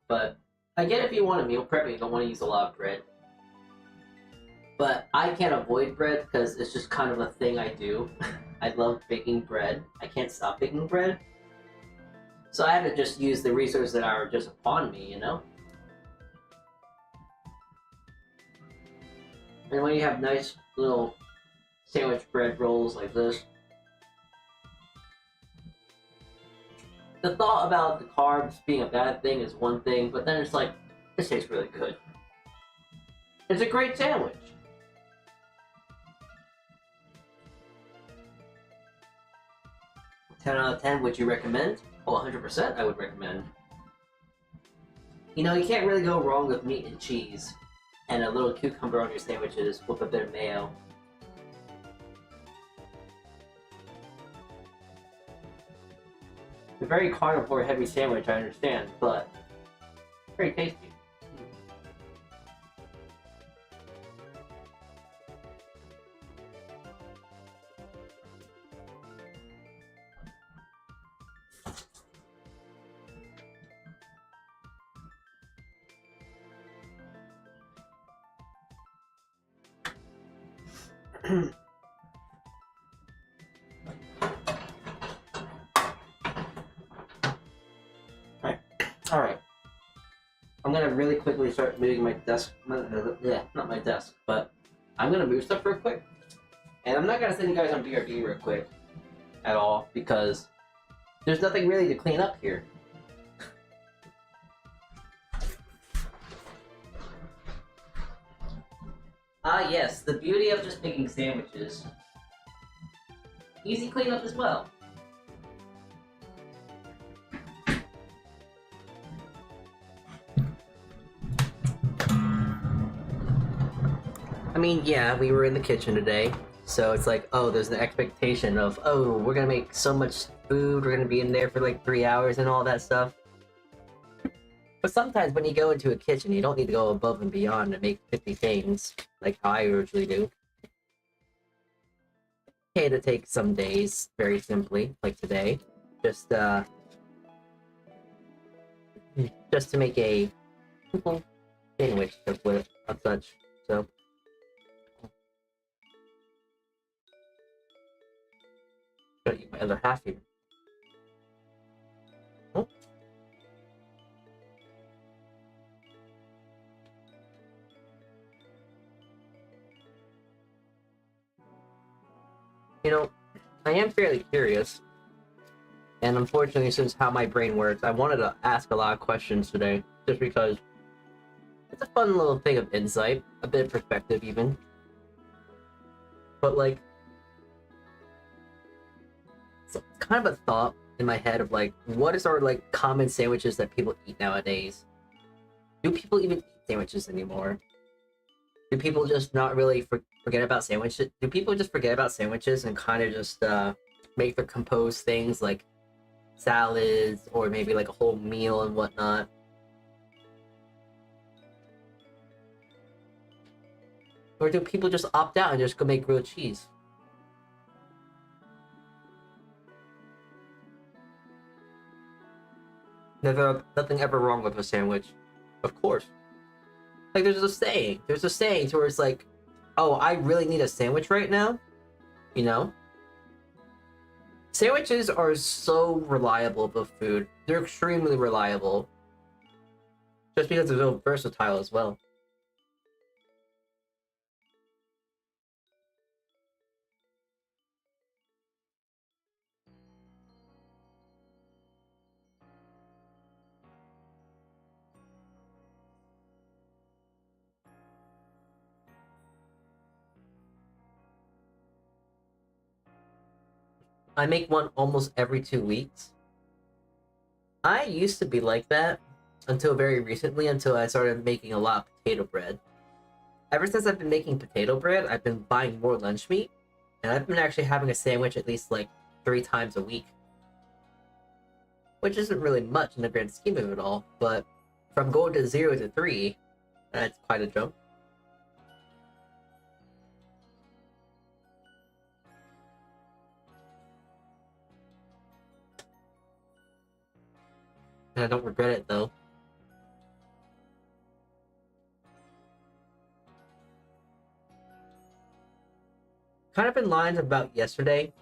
But I get if you want a meal prep and you don't want to use a lot of bread. But I can't avoid bread because it's just kind of a thing I do. I love baking bread. I can't stop baking bread. So I have to just use the resources that are just upon me, you know? And when you have nice little sandwich bread rolls like this, the thought about the carbs being a bad thing is one thing, but then it's like, this tastes really good. It's a great sandwich. Ten out of 10, would you recommend? Oh, 100% I would recommend. You know, you can't really go wrong with meat and cheese, and a little cucumber on your sandwiches with a bit of mayo. It's a very carnivore heavy sandwich, I understand, but very tasty. Alright. I'm gonna really quickly start moving my desk. Not my desk, but I'm gonna move stuff real quick. And I'm not gonna send you guys on BRB real quick at all because there's nothing really to clean up here. Ah, yes, the beauty of just making sandwiches. Easy cleanup as well. I mean, yeah, we were in the kitchen today, so it's like, oh, there's the expectation of, oh, we're gonna make so much food, we're gonna be in there for like 3 hours and all that stuff. But sometimes when you go into a kitchen, you don't need to go above and beyond to make 50 things, like how I usually do. Okay to take some days, very simply, like today, just to make a simple sandwich of such, so. Gotta eat my other half here. Oh. You know, I am fairly curious, and unfortunately, since how my brain works, I wanted to ask a lot of questions today, just because it's a fun little thing of insight, a bit of perspective even. But like, it's kind of a thought in my head of like, what is our like common sandwiches that people eat nowadays? Do people even eat sandwiches anymore? Do people just not really forget about sandwiches? Do people just forget about sandwiches and kind of just make their composed things like salads or maybe like a whole meal and whatnot? Or do people just opt out and just go make grilled cheese? There's nothing ever wrong with a sandwich, of course. Like there's a saying. There's a saying to where it's like, oh, I really need a sandwich right now. You know? Sandwiches are so reliable of food. They're extremely reliable. Just because they're so versatile as well. I make one almost every 2 weeks. I used to be like that until very recently, until I started making a lot of potato bread. Ever since I've been making potato bread, I've been buying more lunch meat, and I've been actually having a sandwich at least like 3 times a week. Which isn't really much in the grand scheme of it all, but from going to 0 to 3, that's quite a jump. And I don't regret it though. Kind of in line about yesterday,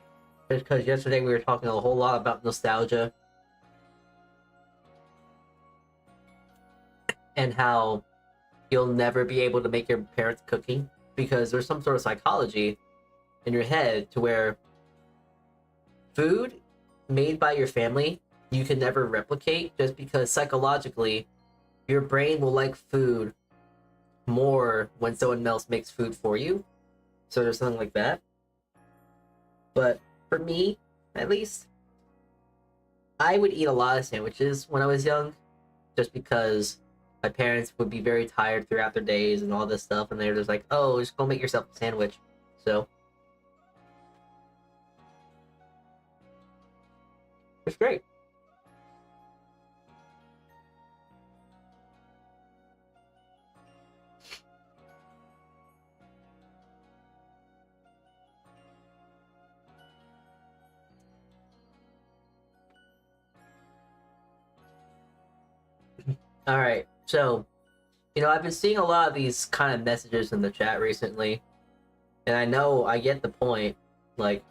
just because yesterday we were talking a whole lot about nostalgia and how you'll never be able to make your parents cooking because there's some sort of psychology in your head to where food made by your family you can never replicate just because psychologically your brain will like food more when someone else makes food for you. So there's something like that. But for me, at least, I would eat a lot of sandwiches when I was young just because my parents would be very tired throughout their days and all this stuff, and they're just like, oh, just go make yourself a sandwich. So it's great. All right, so I've been seeing a lot of these kind of messages in the chat recently, and I know I get the point. Like,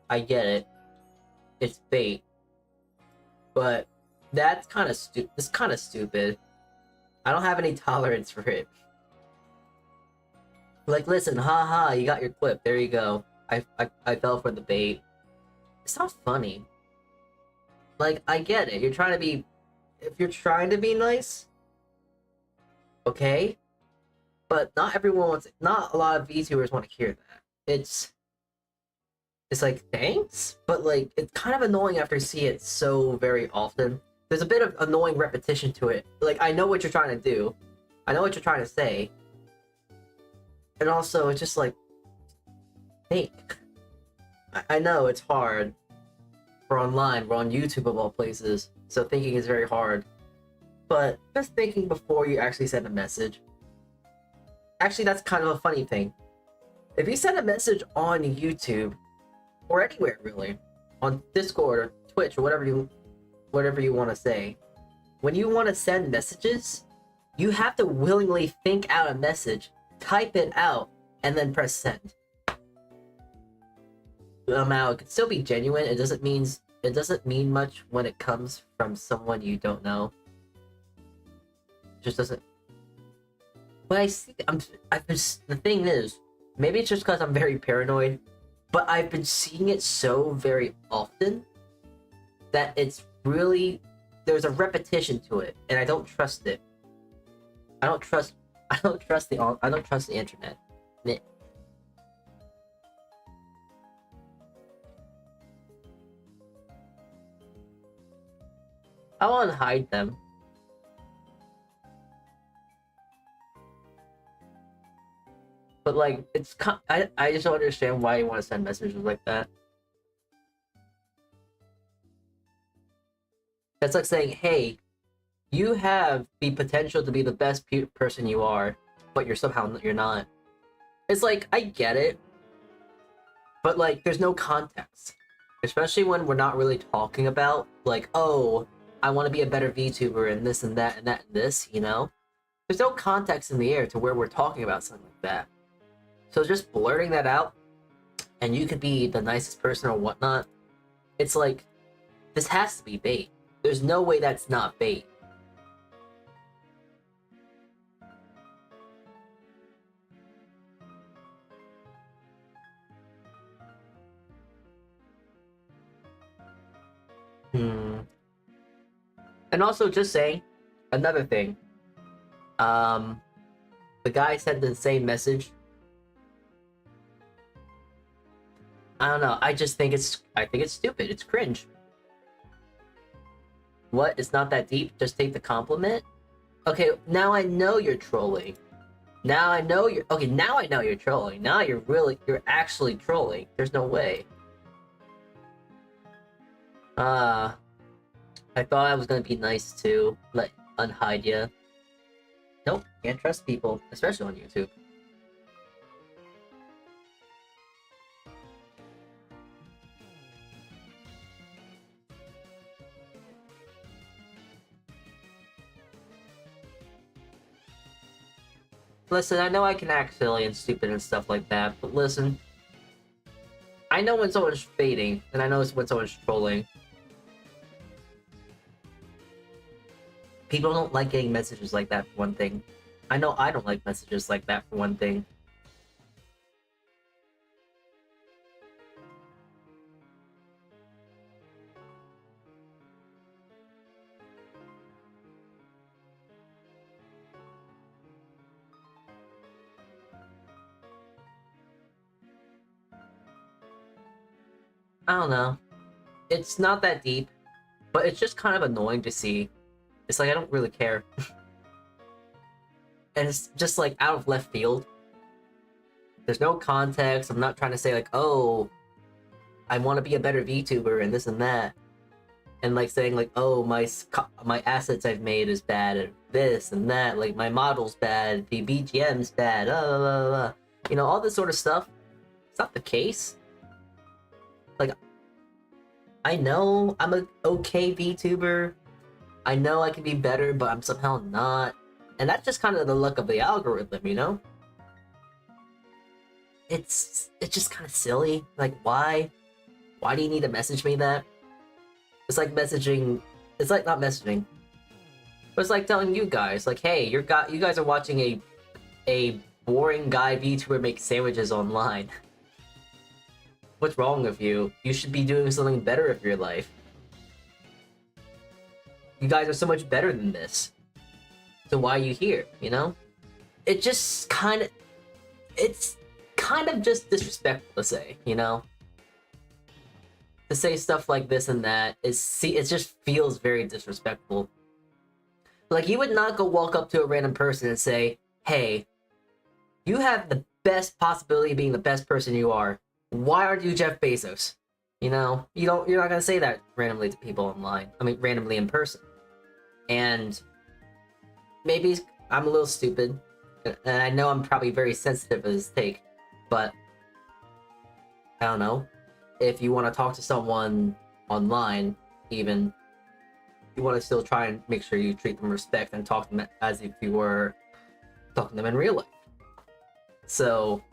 I get it. It's bait, but that's kind of stupid. It's kind of stupid. I don't have any tolerance for it. Like, listen, haha, you got your clip. There you go. I fell for the bait. It's not funny. Like, I get it. You're trying to be, if you're trying to be nice, okay, but not everyone wants. Not a lot of VTubers want to hear that. It's like thanks, but like it's kind of annoying after see it so very often. There's a bit of annoying repetition to it. Like I know what you're trying to do, I know what you're trying to say, and also it's just like think. I know it's hard. We're online. We're on YouTube of all places, so thinking is very hard. But just thinking before you actually send a message. Actually, that's kind of a funny thing. If you send a message on YouTube or anywhere really, on Discord or Twitch or whatever you want to say, when you want to send messages, you have to willingly think out a message, type it out, and then press send. Now it could still be genuine. It doesn't mean much when it comes from someone you don't know. It just doesn't. But the thing is, maybe it's just because I'm very paranoid, but I've been seeing it so very often that it's really, there's a repetition to it, and I don't trust it. I don't trust the internet. Meh. I want to hide them. But like, I just don't understand why you want to send messages like that. That's like saying, hey, you have the potential to be the best person you are, but you're not. It's like, I get it, but like, there's no context. Especially when we're not really talking about, like, oh, I want to be a better VTuber and this and that and that and this, you know? There's no context in the air to where we're talking about something like that. So just blurting that out, and you could be the nicest person or whatnot, it's like, this has to be bait. There's no way that's not bait. And also, just saying, another thing. The guy sent the same message. I don't know. I think it's stupid. It's cringe. What? It's not that deep. Just take the compliment. Okay, now I know you're trolling. Now I know you're okay. Now I know you're trolling. Now you're actually trolling. There's no way. I thought I was gonna be nice to unhide you. Nope, can't trust people, especially on YouTube. Listen, I know I can act silly and stupid and stuff like that, but listen, I know when someone's fading, and I know when someone's trolling. People don't like getting messages like that, for one thing. I know I don't like messages like that, for one thing. I don't know. It's not that deep, but it's just kind of annoying to see. It's like, I don't really care. And it's just like out of left field. There's no context. I'm not trying to say like, oh, I want to be a better VTuber and this and that. And like saying like, oh, my assets I've made is bad and this and that. Like my model's bad, the BGM's bad, blah, blah, blah. You know, all this sort of stuff. It's not the case. Like, I know I'm a okay VTuber. I know I can be better, but I'm somehow not. And that's just kind of the luck of the algorithm, you know? It's just kind of silly. Like, why? Why do you need to message me that? It's like messaging... It's like not messaging. But it's like telling you guys, like, hey, you guys are watching a boring guy VTuber make sandwiches online. What's wrong with you? You should be doing something better with your life. You guys are so much better than this. So why are you here, you know? It just kind of... It's kind of just disrespectful to say, you know? To say stuff like this and that, it just feels very disrespectful. Like, you would not go walk up to a random person and say, hey, you have the best possibility of being the best person you are. Why aren't you Jeff Bezos? You know, you're not gonna say that randomly to people online. I mean, randomly in person. And maybe I'm a little stupid, and I know I'm probably very sensitive to this take, but I don't know. If you want to talk to someone online, even, you want to still try and make sure you treat them with respect and talk to them as if you were talking to them in real life. So,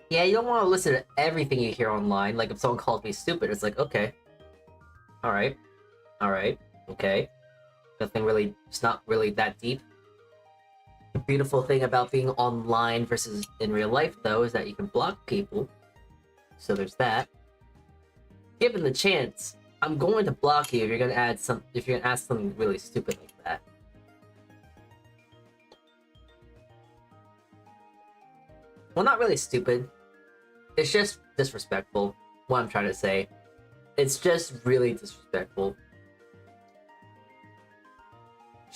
yeah, you don't want to listen to everything you hear online. Like, if someone calls me stupid, it's like, okay. Alright. Okay. It's not really that deep. The beautiful thing about being online versus in real life, though, is that you can block people. So there's that. Given the chance, I'm going to block you if you're gonna ask something really stupid like that. Well, not really stupid. It's just disrespectful. What I'm trying to say. It's just really disrespectful.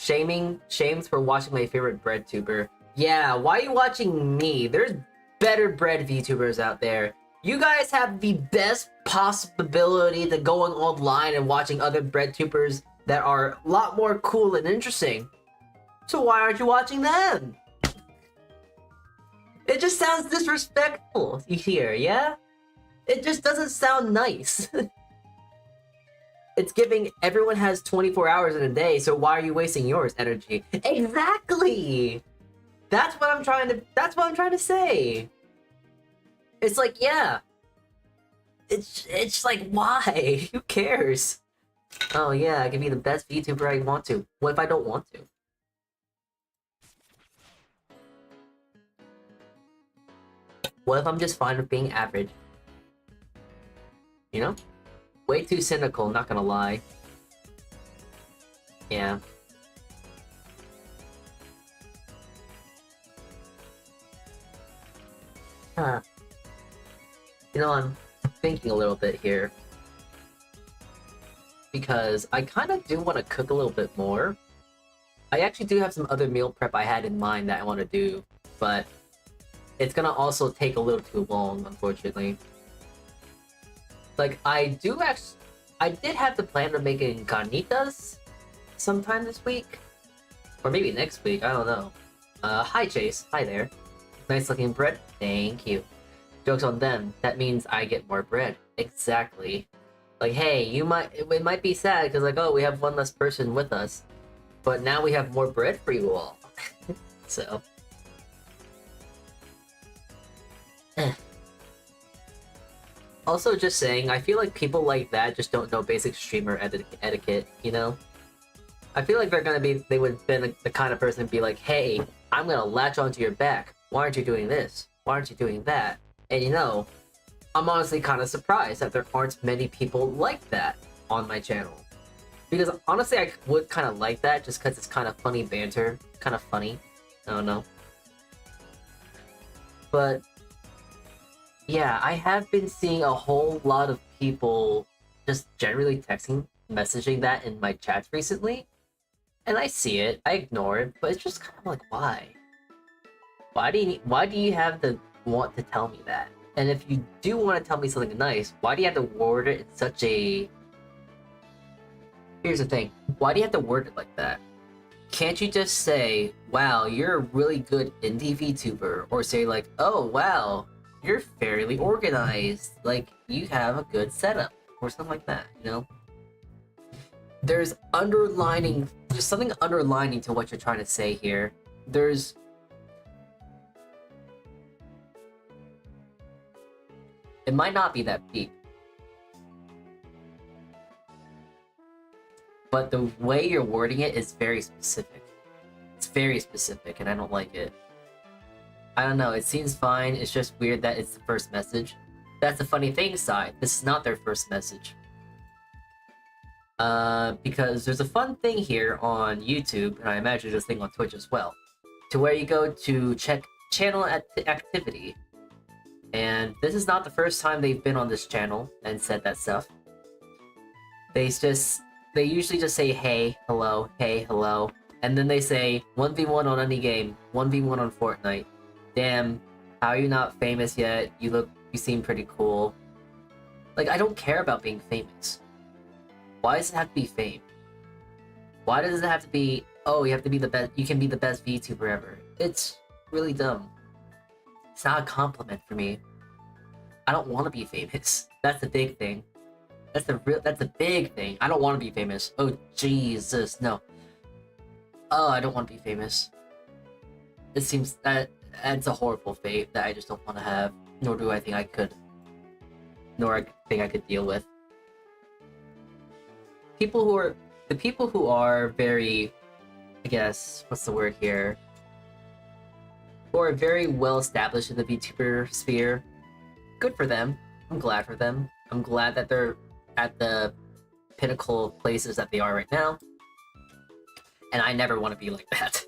Shames for watching my favorite Bred tuber. Yeah, why are you watching me? There's better Bred VTubers out there. You guys have the best possibility to going online and watching other Bred tubers that are a lot more cool and interesting. So why aren't you watching them? It just sounds disrespectful, you hear, yeah? It just doesn't sound nice. It's giving everyone has 24 hours in a day, so why are you wasting yours energy? Exactly! That's what I'm trying to say. It's like, yeah. It's like, why? Who cares? Oh yeah, I can be the best VTuber I want to. What if I don't want to? What if I'm just fine with being average? You know? Way too cynical, not gonna lie. Yeah. Huh. You know, I'm thinking a little bit here. Because I kind of do want to cook a little bit more. I actually do have some other meal prep I had in mind that I want to do, but it's gonna also take a little too long, unfortunately. Like, I did have the plan of making carnitas sometime this week. Or maybe next week, I don't know. Hi Chase, hi there. Nice looking bread, thank you. Joke's on them, that means I get more bread. Exactly. Like, hey, it might be sad because like, oh, we have one less person with us. But now we have more bread for you all. So. Also, just saying, I feel like people like that just don't know basic streamer etiquette, you know? I feel like they would have been the kind of person to be like, hey, I'm gonna latch onto your back. Why aren't you doing this? Why aren't you doing that? And you know, I'm honestly kind of surprised that there aren't many people like that on my channel. Because honestly, I would kind of like that just because it's kind of funny banter. Kind of funny. I don't know. But yeah, I have been seeing a whole lot of people just generally messaging that in my chats recently. And I see it, I ignore it, but it's just kind of like, why? Why do you have to want to tell me that? And if you do want to tell me something nice, why do you have to word it in such a... Here's the thing, why do you have to word it like that? Can't you just say, wow, you're a really good indie VTuber, or say like, oh wow, you're fairly organized, like you have a good setup, or something like that, you know? There's something underlining to what you're trying to say here. It might not be that deep, but the way you're wording it is very specific. It's very specific, and I don't like it. I don't know, it seems fine, it's just weird that it's the first message. That's the funny thing, Sai. This is not their first message. Because there's a fun thing here on YouTube, and I imagine there's a thing on Twitch as well, to where you go to check channel activity. And this is not the first time they've been on this channel and said that stuff. They usually just say hey, hello, and then they say 1v1 on any game, 1v1 on Fortnite. Damn, how are you not famous yet? You seem pretty cool. Like, I don't care about being famous. Why does it have to be fame? Why does it have to be, oh, you have to be the best, you can be the best VTuber ever? It's really dumb. It's not a compliment for me. I don't want to be famous. That's the big thing. That's the big thing. I don't want to be famous. Oh, Jesus, no. Oh, I don't want to be famous. It seems that that's a horrible fate that I just don't want to have, nor do I think I could. Nor I think I could deal with. The people who are very, I guess, what's the word here? Who are very well established in the VTuber sphere. Good for them. I'm glad for them. I'm glad that they're at the pinnacle places that they are right now. And I never want to be like that.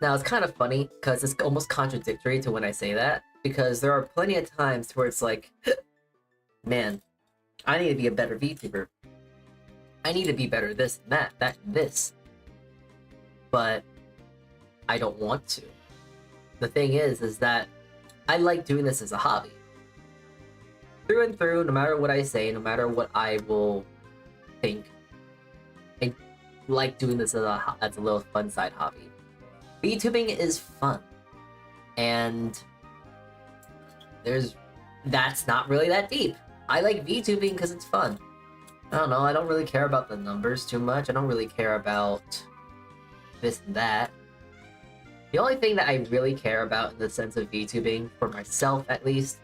Now, it's kind of funny, because it's almost contradictory to when I say that, because there are plenty of times where it's like, man, I need to be a better VTuber. I need to be better this and that and this. But I don't want to. The thing is that I like doing this as a hobby. Through and through, no matter what I say, no matter what I will think, I like doing this as a little fun side hobby. VTubing is fun. And that's not really that deep. I like VTubing because it's fun. I don't know, I don't really care about the numbers too much. I don't really care about this and that. The only thing that I really care about in the sense of VTubing, for myself at least,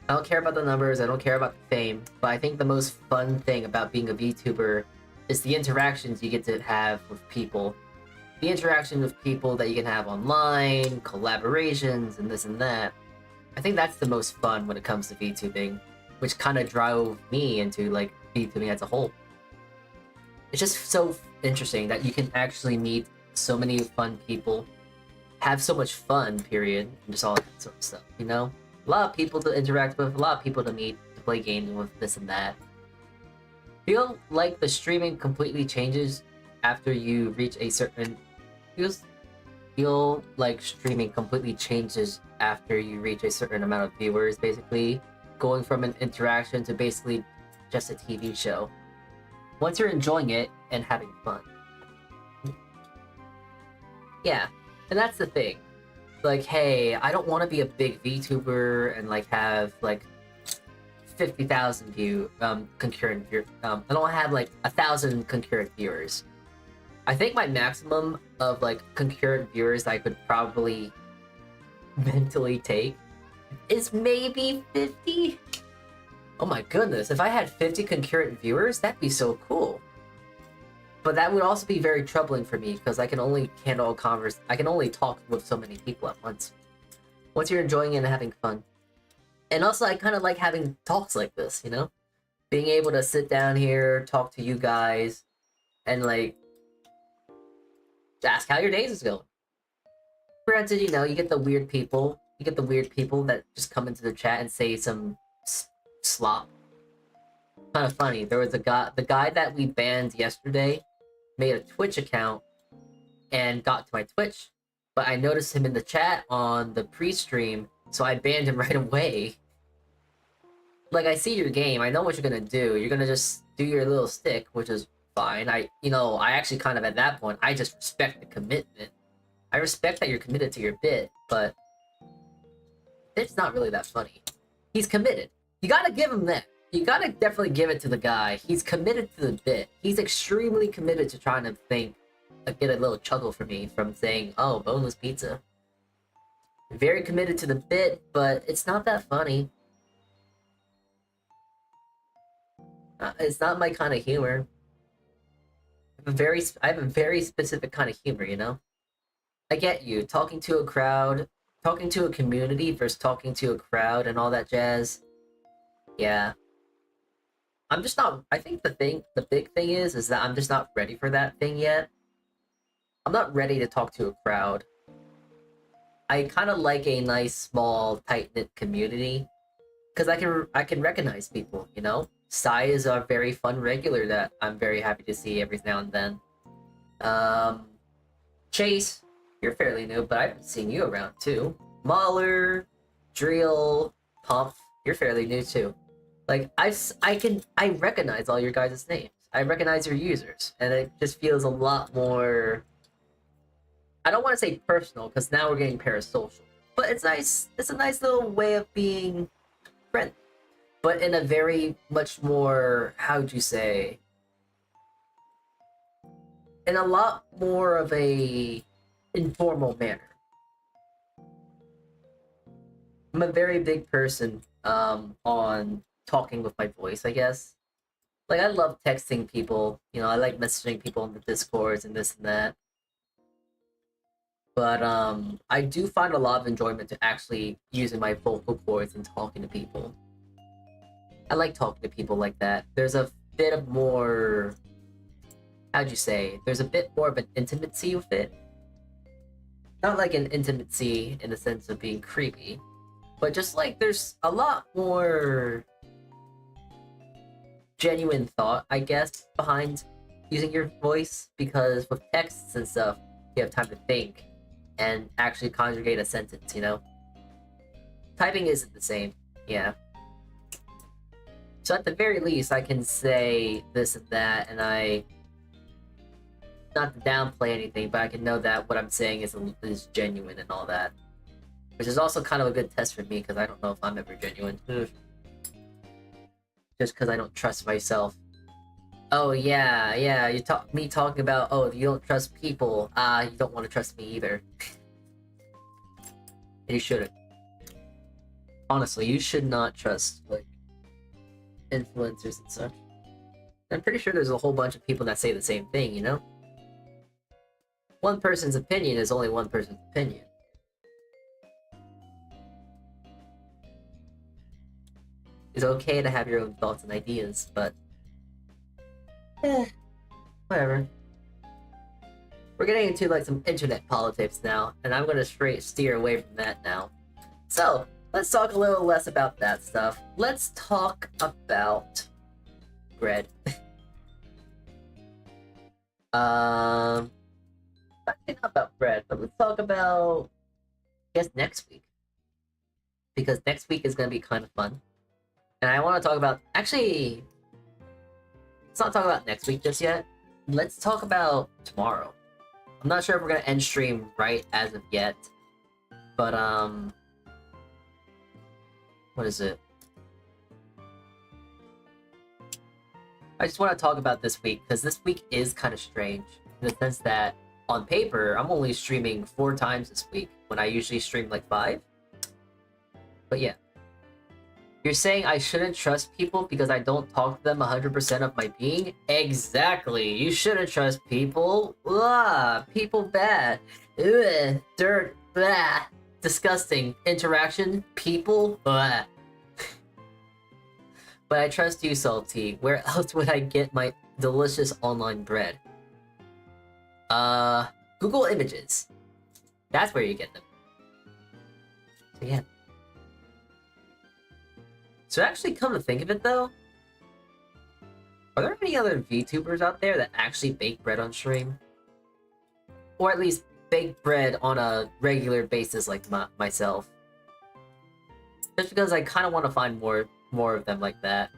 I don't care about the numbers, I don't care about the fame, but I think the most fun thing about being a VTuber is the interactions you get to have with people. The interaction with people that you can have online, collaborations, and this and that. I think that's the most fun when it comes to VTubing, which kind of drove me into like VTubing as a whole. It's just so interesting that you can actually meet so many fun people, have so much fun, period, and just all that sort of stuff, you know? A lot of people to interact with, a lot of people to meet, to play games with, this and that. Feel like the streaming completely changes after you reach a certain... Feel like streaming completely changes after you reach a certain amount of viewers, basically. Going from an interaction to basically just a TV show. Once you're enjoying it and having fun. Yeah, and that's the thing. Like, hey, I don't want to be a big VTuber and like have like 50,000 concurrent viewers. I don't have like 1,000 concurrent viewers. I think my maximum of like concurrent viewers I could probably mentally take is maybe 50. Oh my goodness, if I had 50 concurrent viewers, that'd be so cool. But that would also be very troubling for me because I can only handle I can only talk with so many people at once. Once you're enjoying it and having fun. And also I kind of like having talks like this, you know? Being able to sit down here, talk to you guys, and like ask how your days is going. Granted, you know, you get the weird people. You get the weird people that just come into the chat and say some slop. Kind of funny. There was the guy that we banned yesterday made a Twitch account and got to my Twitch, but I noticed him in the chat on the pre-stream, so I banned him right away. Like, I see your game. I know what you're gonna do. You're gonna just do your little stick, which is fine. I actually kind of at that point, I just respect the commitment. I respect that you're committed to your bit, but it's not really that funny. He's committed. You gotta give him that. You gotta definitely give it to the guy. He's committed to the bit. He's extremely committed to trying to get a little chuckle from me from saying, oh, boneless pizza. Very committed to the bit, but it's not that funny. It's not my kind of humor. I have a very specific kind of humor, you know? I get you, talking to a crowd, talking to a community versus talking to a crowd and all that jazz. Yeah. I'm just not, I think the big thing is that I'm just not ready for that thing yet. I'm not ready to talk to a crowd. I kind of like a nice, small, tight-knit community. Because I can recognize people, you know? Sai is a very fun regular that I'm very happy to see every now and then. Chase, you're fairly new, but I've seen you around too. Mahler, Drill, Pumph, you're fairly new too. Like, I recognize all your guys' names. I recognize your users, and it just feels a lot more... I don't want to say personal, because now we're getting parasocial. But it's nice. It's a nice little way of being friendly. But in a very much more, how'd you say? In a lot more of a informal manner. I'm a very big person on talking with my voice, I guess. Like, I love texting people. You know, I like messaging people in the Discords and this and that. But I do find a lot of enjoyment to actually using my vocal cords and talking to people. I like talking to people like that. There's a bit of more... How'd you say? There's a bit more of an intimacy with it. Not like an intimacy in the sense of being creepy, but just like there's a lot more... genuine thought, I guess, behind using your voice, because with texts and stuff, you have time to think and actually conjugate a sentence, you know? Typing isn't the same, yeah. So at the very least, I can say this and that, and not to downplay anything, but I can know that what I'm saying is genuine and all that. Which is also kind of a good test for me, because I don't know if I'm ever genuine. Just because I don't trust myself. Oh yeah, me talking about, oh, if you don't trust people, you don't want to trust me either. And you shouldn't. Honestly, you should not trust, like, influencers and such. I'm pretty sure there's a whole bunch of people that say the same thing, you know? One person's opinion is only one person's opinion. It's okay to have your own thoughts and ideas, but whatever. We're getting into like some internet politics now, and I'm gonna straight steer away from that now. So let's talk a little less about that stuff. Let's talk about Bred. Not about Bred, but let's talk about, I guess, next week, because next week is gonna be kind of fun. And I want to talk about, actually, let's not talk about next week just yet. Let's talk about tomorrow. I'm not sure if we're going to end stream right as of yet. But, what is it? I just want to talk about this week, because this week is kind of strange. In the sense that, on paper, I'm only streaming 4 times this week, when I usually stream like 5. But yeah. You're saying I shouldn't trust people because I don't talk to them 100% of my being? Exactly. You shouldn't trust people. Ugh, people bad. Ugh, dirt. Blah. Disgusting. Interaction. People. Blah. But I trust you, Salty. Where else would I get my delicious online bread? Google Images. That's where you get them. So yeah. So actually, come to think of it, though, are there any other VTubers out there that actually bake bread on stream? Or at least bake bread on a regular basis like myself? Just because I kind of want to find more of them like that.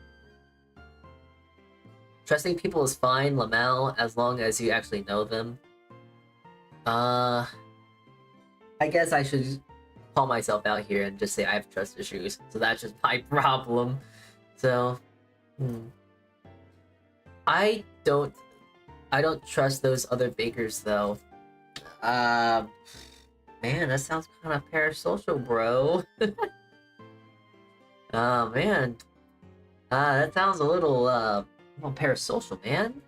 Trusting people is fine, Lamel, as long as you actually know them. I guess I should call myself out here and just say I have trust issues, so that's just my problem. So I don't trust those other bakers though. Man, that sounds kind of parasocial, bro. Oh man, that sounds a little parasocial, man.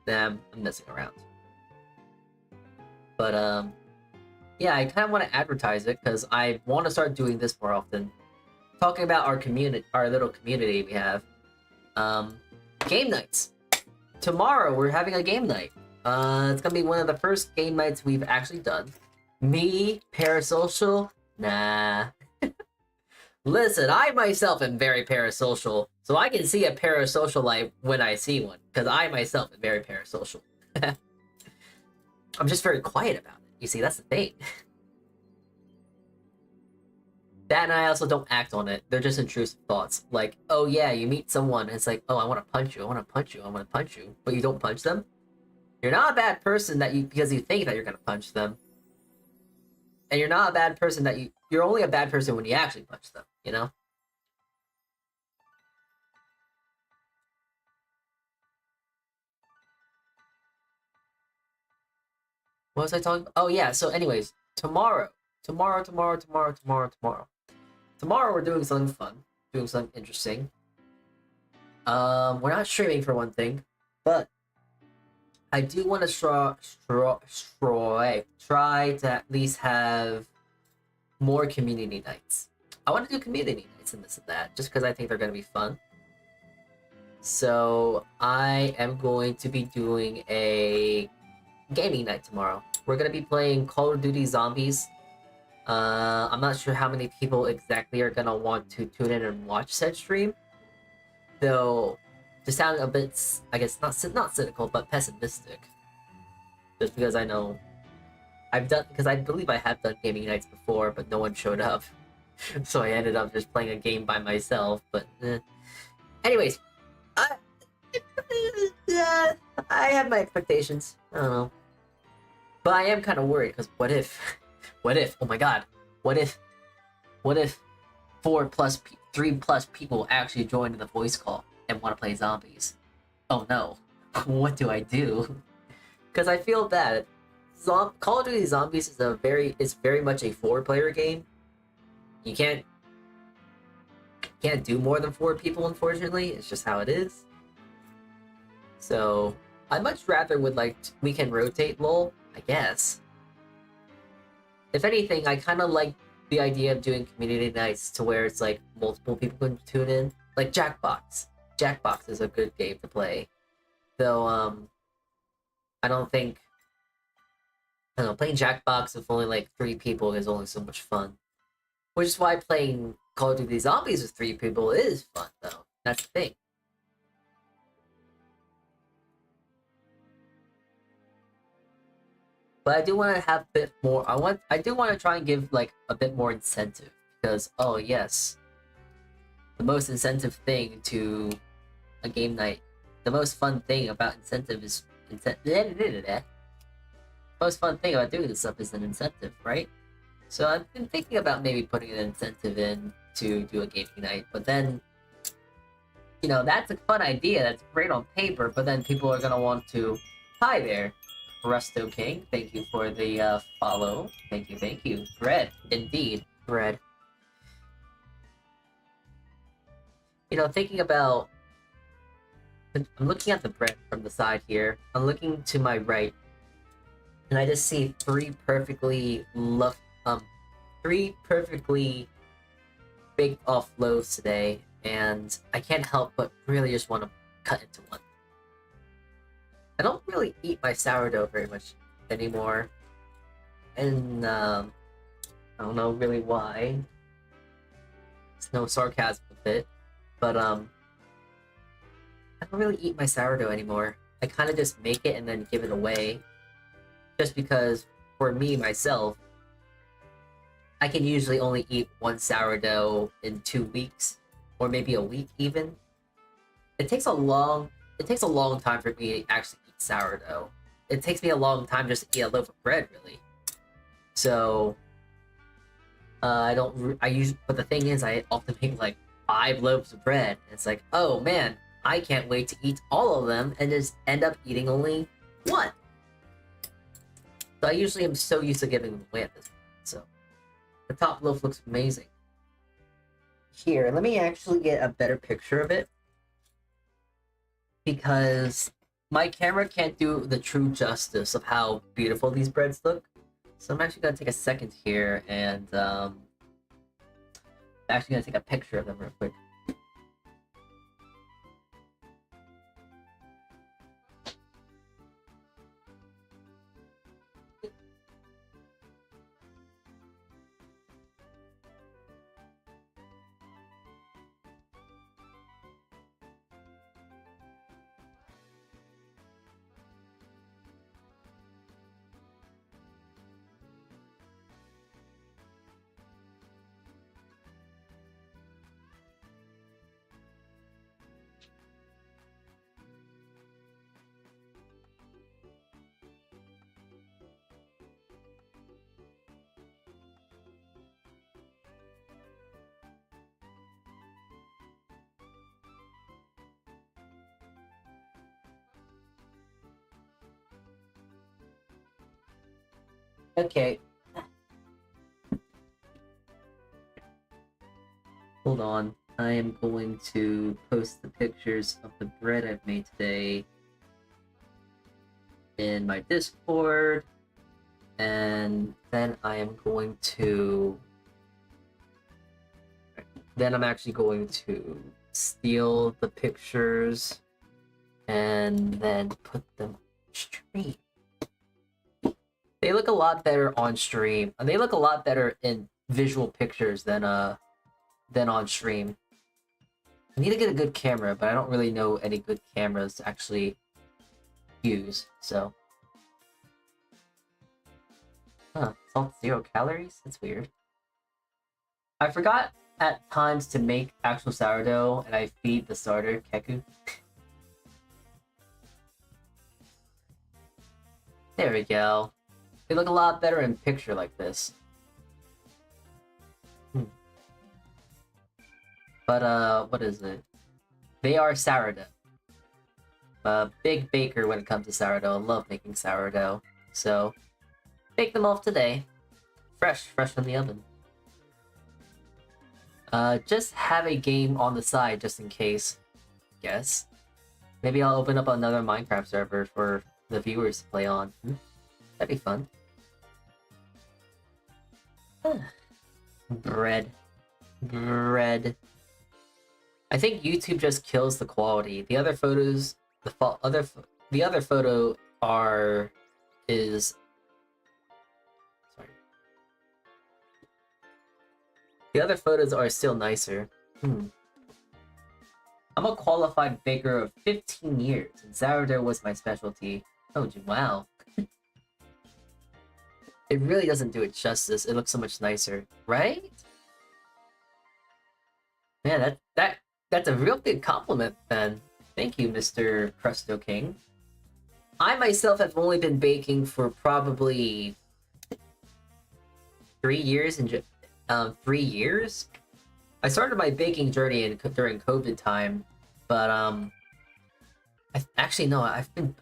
Nah, I'm messing around. But yeah, I kind of want to advertise it because I want to start doing this more often. Talking about our community, our little community we have. Game nights. Tomorrow we're having a game night. It's gonna be one of the first game nights we've actually done. Me, parasocial? Nah. Listen, I myself am very parasocial, so I can see a parasocial light when I see one, because I myself am very parasocial. I'm just very quiet about it. You see, that's the thing. That, and I also don't act on it. They're just intrusive thoughts. Like, oh yeah, you meet someone, and it's like, oh, I want to punch you, I want to punch you, I want to punch you, but you don't punch them? You're not a bad person because you think that you're going to punch them. And you're not a bad person you're only a bad person when you actually punch them, you know? What was I talking about? Oh yeah, so anyways, tomorrow we're doing something fun, doing something interesting. We're not streaming for one thing, but I do want to try to at least have more community nights. I want to do community nights and this and that, just because I think they're going to be fun. So I am going to be doing a gaming night tomorrow. We're going to be playing Call of Duty Zombies. I'm not sure how many people exactly are going to want to tune in and watch said stream, Though, to sound a bit, I guess, not cynical, but pessimistic. Just because I know because I believe I have done gaming nights before, but no one showed up. So I ended up just playing a game by myself, but anyways, I I have my expectations. I don't know. But I am kind of worried, because what if, oh my god, what if 3+ people actually joined the voice call and want to play zombies? Oh no, what do I do? Because I feel that Call of Duty Zombies is very much a 4-player game. You can't do more than 4 people, unfortunately. It's just how it is. So I much rather we can rotate lol, I guess. If anything, I kind of like the idea of doing community nights to where it's like multiple people can tune in. Like Jackbox. Jackbox is a good game to play. Though I don't know, playing Jackbox with only like 3 people is only so much fun. Which is why playing Call of Duty Zombies with 3 people is fun, though. That's the thing. But I do want to have a bit more. I do want to try and give like a bit more incentive, because oh yes, the most incentive thing to a game night, the most fun thing about incentive is most fun thing about doing this stuff is an incentive, right? So I've been thinking about maybe putting an incentive in to do a gaming night, but then, you know, that's a fun idea, that's great on paper, but then people are gonna want to, hi there, Rusto King, thank you for the follow, thank you, Bred, indeed, Bred. You know, thinking about, I'm looking at the Bred from the side here, I'm looking to my right, and I just see 3 perfectly baked off loaves today, and I can't help but really just want to cut into one. I don't really eat my sourdough very much anymore, and I don't know really why. It's no sarcasm with it, but I don't really eat my sourdough anymore. I kind of just make it and then give it away, just because for me myself, I can usually only eat 1 sourdough in 2 weeks, or maybe a week even. It takes a long time for me to actually eat sourdough. It takes me a long time just to eat a loaf of bread, really. So but the thing is, I often make like 5 loaves of bread. And it's like, oh man, I can't wait to eat all of them, and just end up eating only 1. So I usually am so used to giving them away at this point. So the top loaf looks amazing. Here, let me actually get a better picture of it, because my camera can't do the true justice of how beautiful these breads look. So I'm actually gonna take a second here, and I'm actually gonna take a picture of them real quick. Okay. Hold on. I am going to post the pictures of the bread I've made today in my Discord, and then I'm actually going to steal the pictures and then put them on stream. They look a lot better on stream, and they look a lot better in visual pictures than on stream. I need to get a good camera, but I don't really know any good cameras to actually use, so. Huh, salt 0 calories? That's weird. I forgot at times to make actual sourdough, and I feed the starter, Keku. There we go. They look a lot better in picture like this. But, what is it? They are sourdough. Big baker when it comes to sourdough. I love making sourdough. So, bake them off today. Fresh from the oven. Just have a game on the side just in case. Guess. Maybe I'll open up another Minecraft server for the viewers to play on. That'd be fun. Bread. I think YouTube just kills the quality. The other photos, the other photo is. Sorry. The other photos are still nicer. I'm a qualified baker of 15 years, and sourdough was my specialty. Oh, wow. It really doesn't do it justice. It looks so much nicer, right? Man, that's a real big compliment, then. Thank you, Mr. Presto King. I myself have only been baking for probably 3 years. 3 years. I started my baking journey during COVID time, but actually no, I think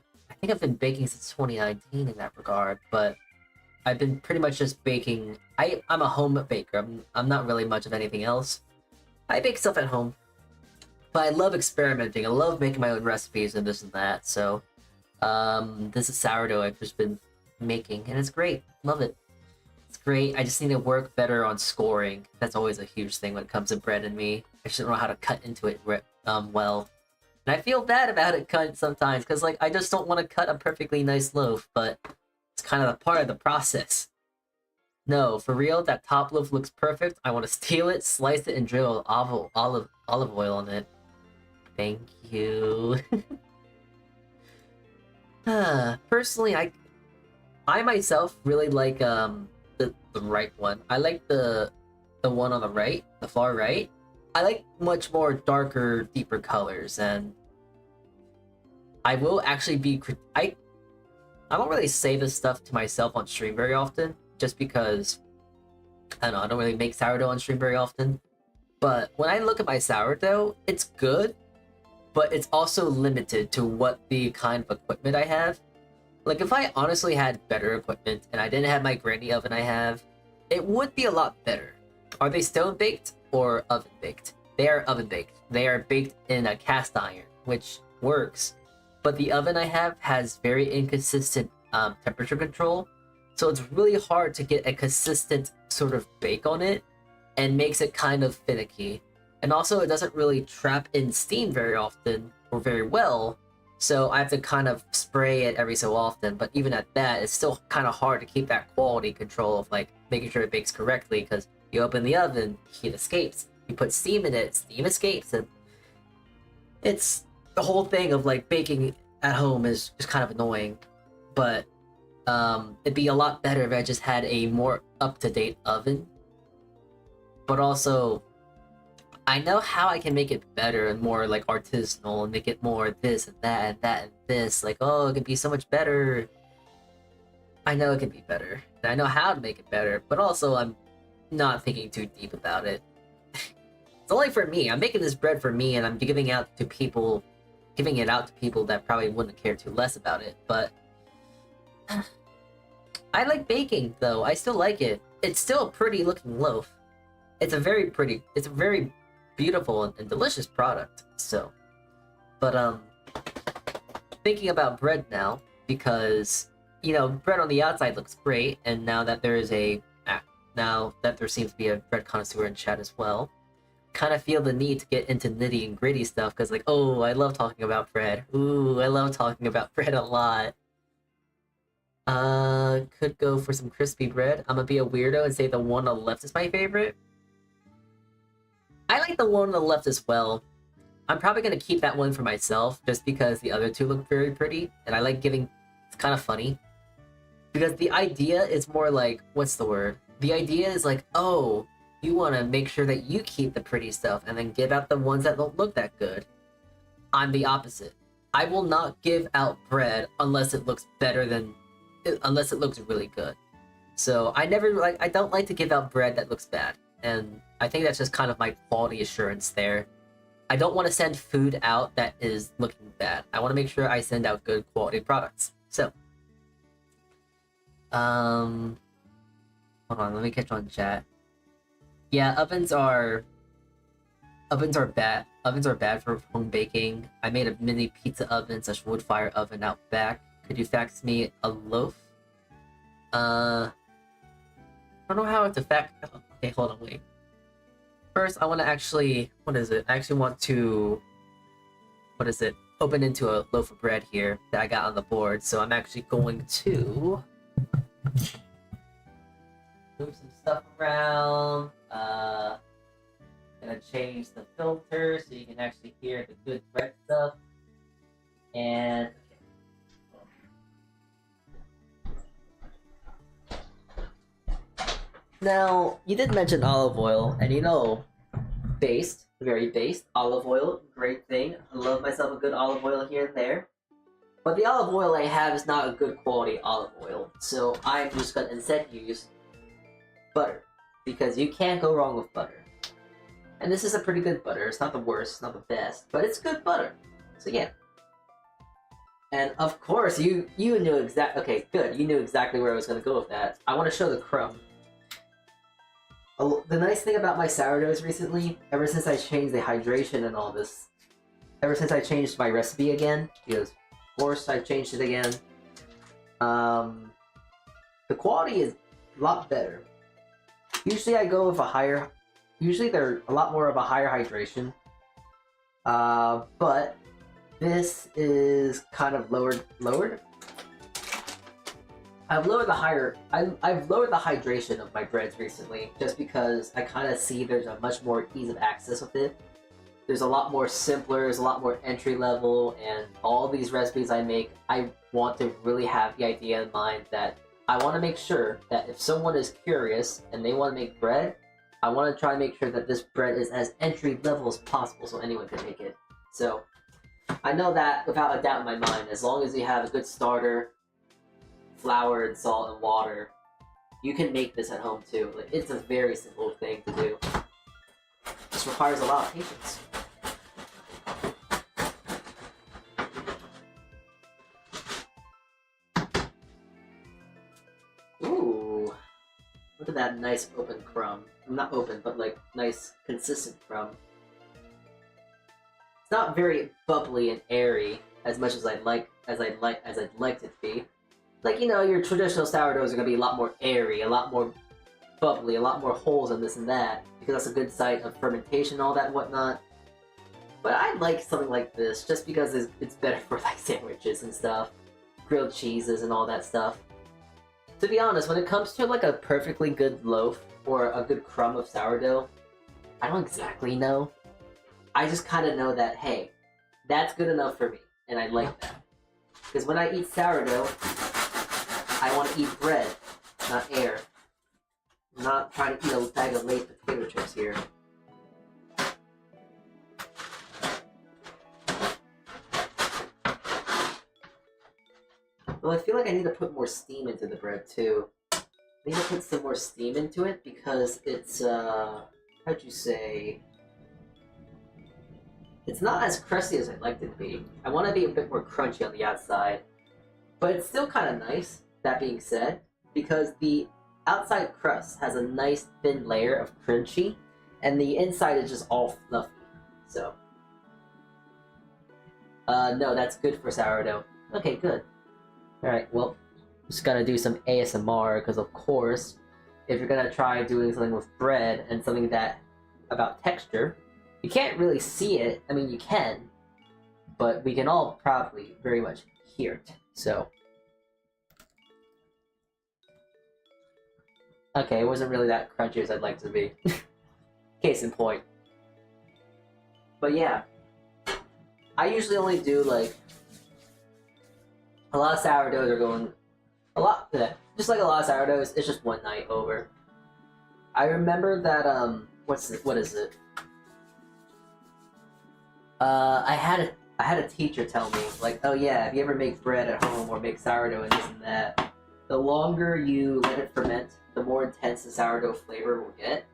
I've been baking since 2019 in that regard. But I've been pretty much just baking. I'm a home baker. I'm not really much of anything else. I bake stuff at home, but I love experimenting. I love making my own recipes and this and that. So, this is sourdough I've just been making, and it's great. Love it. It's great. I just need to work better on scoring. That's always a huge thing when it comes to bread and me. I just don't know how to cut into it well. And I feel bad about it cut sometimes, because like I just don't want to cut a perfectly nice loaf, but it's kind of a part of the process. No, for real, that top loaf looks perfect. I want to steal it, slice it, and drill olive oil on it. Thank you. Personally, I myself really like the right one. I like the one on the right, the far right. I like much more darker, deeper colors, and I will actually be I don't really say this stuff to myself on stream very often, just because I don't know, I don't really make sourdough on stream very often. But when I look at my sourdough, it's good, but it's also limited to what the kind of equipment I have. Like, if I honestly had better equipment and I didn't have my granny oven I have, it would be a lot better. Are they stone baked or oven baked? They are oven baked. They are baked in a cast iron, which works. But the oven I have has very inconsistent temperature control, so it's really hard to get a consistent sort of bake on it, and makes it kind of finicky. And also, it doesn't really trap in steam very often or very well, so I have to kind of spray it every so often. But even at that, it's still kind of hard to keep that quality control of like making sure it bakes correctly, because you open the oven, heat escapes. You put steam in it, steam escapes, and it's the whole thing of like baking at home is just kind of annoying. But it'd be a lot better if I just had a more up-to-date oven. But also, I know how I can make it better and more like artisanal and make it more this and that and that and this. Like, oh, it could be so much better. I know it can be better. And I know how to make it better, but also I'm not thinking too deep about it. It's only for me. I'm making this bread for me, and I'm giving it out to people that probably wouldn't care too less about it. But I like baking, though. I still like it. It's still a pretty looking loaf. It's a very beautiful and delicious product. So, but thinking about bread now, because you know, bread on the outside looks great, and now that there seems to be a bread connoisseur in chat as well, kind of feel the need to get into nitty and gritty stuff, because like, oh, I love talking about bread. Ooh, I love talking about bread a lot. Could go for some crispy bread. I'm gonna be a weirdo and say the one on the left is my favorite. I like the one on the left as well. I'm probably gonna keep that one for myself just because the other two look very pretty, and I like giving. It's kind of funny because the idea is more like, what's the word? The idea is like, oh, you want to make sure that you keep the pretty stuff and then give out the ones that don't look that good. I'm the opposite. I will not give out bread unless it looks better than, unless it looks really good. So I don't like to give out bread that looks bad. And I think that's just kind of my quality assurance there. I don't want to send food out that is looking bad. I want to make sure I send out good quality products. So, hold on, let me catch on chat. Yeah, ovens are bad. Ovens are bad for home baking. I made a mini pizza oven / wood fire oven out back. Could you fax me a loaf? I don't know how to fax. Okay, hold on, wait. First, I want to actually, what is it? I actually want to, what is it? Open into a loaf of bread here that I got on the board. So I'm actually going to move some stuff around. Gonna change the filter so you can actually hear the good bread stuff. And now, you did mention olive oil, and you know, very based, olive oil, great thing. I love myself a good olive oil here and there. But the olive oil I have is not a good quality olive oil, so I'm just gonna instead use butter, because you can't go wrong with butter. And this is a pretty good butter. It's not the worst, not the best, but it's good butter. So yeah. And of course, you knew okay, good. You knew exactly where I was gonna go with that. I want to show the crumb. The nice thing about my sourdoughs recently, ever since I changed the hydration and all this, ever since I changed my recipe again, because of course I changed it again, the quality is a lot better. Usually I go with a higher, usually they're a lot more of a higher hydration, but this is kind of lowered. I've lowered the hydration of my breads recently, just because I kind of see there's a much more ease of access with it. There's a lot more simpler, there's a lot more entry level, and all these recipes I make, I want to really have the idea in mind that I want to make sure that if someone is curious and they want to make bread, I want to try and make sure that this bread is as entry level as possible so anyone can make it. So, I know that without a doubt in my mind, as long as you have a good starter, flour and salt and water, you can make this at home too. Like, it's a very simple thing to do. Just requires a lot of patience. Ooh, look at that nice open crumb. Not open, but like nice consistent crumb. It's not very bubbly and airy as much as I'd like it to be. Like, you know, your traditional sourdoughs are going to be a lot more airy, a lot more bubbly, a lot more holes and this and that, because that's a good site of fermentation and all that and whatnot. But I like something like this, just because it's better for, like, sandwiches and stuff, grilled cheeses and all that stuff. To be honest, when it comes to, like, a perfectly good loaf, or a good crumb of sourdough, I don't exactly know. I just kind of know that, hey, that's good enough for me, and I like that. Because when I eat sourdough, I want to eat bread, not air. I'm not trying to eat a bag of Lay's potato chips here. Well, I feel like I need to put more steam into the bread, too. I need to put some more steam into it because it's, how'd you say? It's not as crusty as I'd like it to be. I want to be a bit more crunchy on the outside. But it's still kind of nice, that being said, because the outside crust has a nice thin layer of crunchy, and the inside is just all fluffy. So, no, that's good for sourdough. Okay, good. Alright, well, I'm just gonna do some ASMR, because of course, if you're gonna try doing something with bread and something that about texture, you can't really see it. I mean, you can, but we can all probably very much hear it. So, okay, it wasn't really that crunchy as I'd like to be. Case in point. But yeah, I usually only do like a lot of sourdoughs are going just like a lot of sourdoughs. It's just one night over. I remember that what is it? I had a teacher tell me like, oh yeah, if you ever make bread at home or make sourdough and this and that, the longer you let it ferment, the more intense the sourdough flavor will get.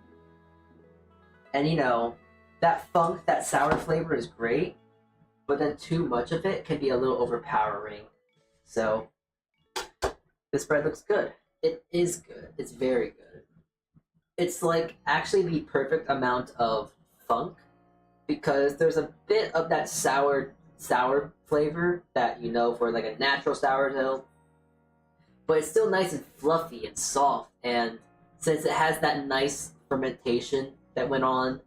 And you know, that funk, that sour flavor is great, but then too much of it can be a little overpowering. So this bread looks good. It is good. It's very good. It's like actually the perfect amount of funk because there's a bit of that sour flavor that you know for like a natural sourdough, but it's still nice and fluffy and soft. And since it has that nice fermentation that went on,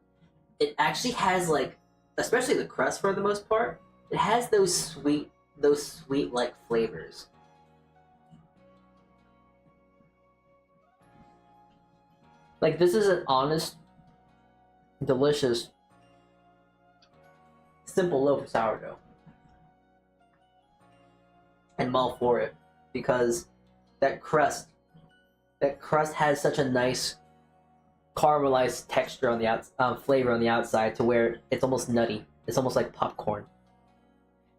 it actually has like, especially the crust for the most part, it has those sweet like flavors. Like this is an honest, delicious, simple loaf of sourdough. And I'm all for it because that crust has such a nice caramelized texture on the flavor on the outside to where it's almost nutty. It's almost like popcorn.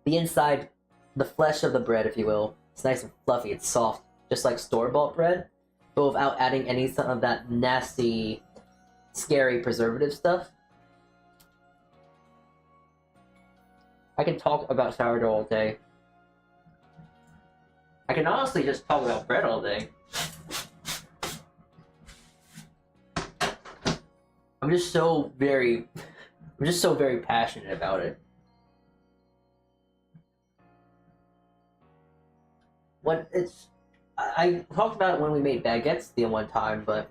The inside, the flesh of the bread, if you will, it's nice and fluffy. It's soft, just like store-bought bread, but without adding any of that nasty, scary preservative stuff. I can talk about sourdough all day. I can honestly just talk about bread all day. I'm just so very passionate about it. I talked about it when we made baguettes the one time, but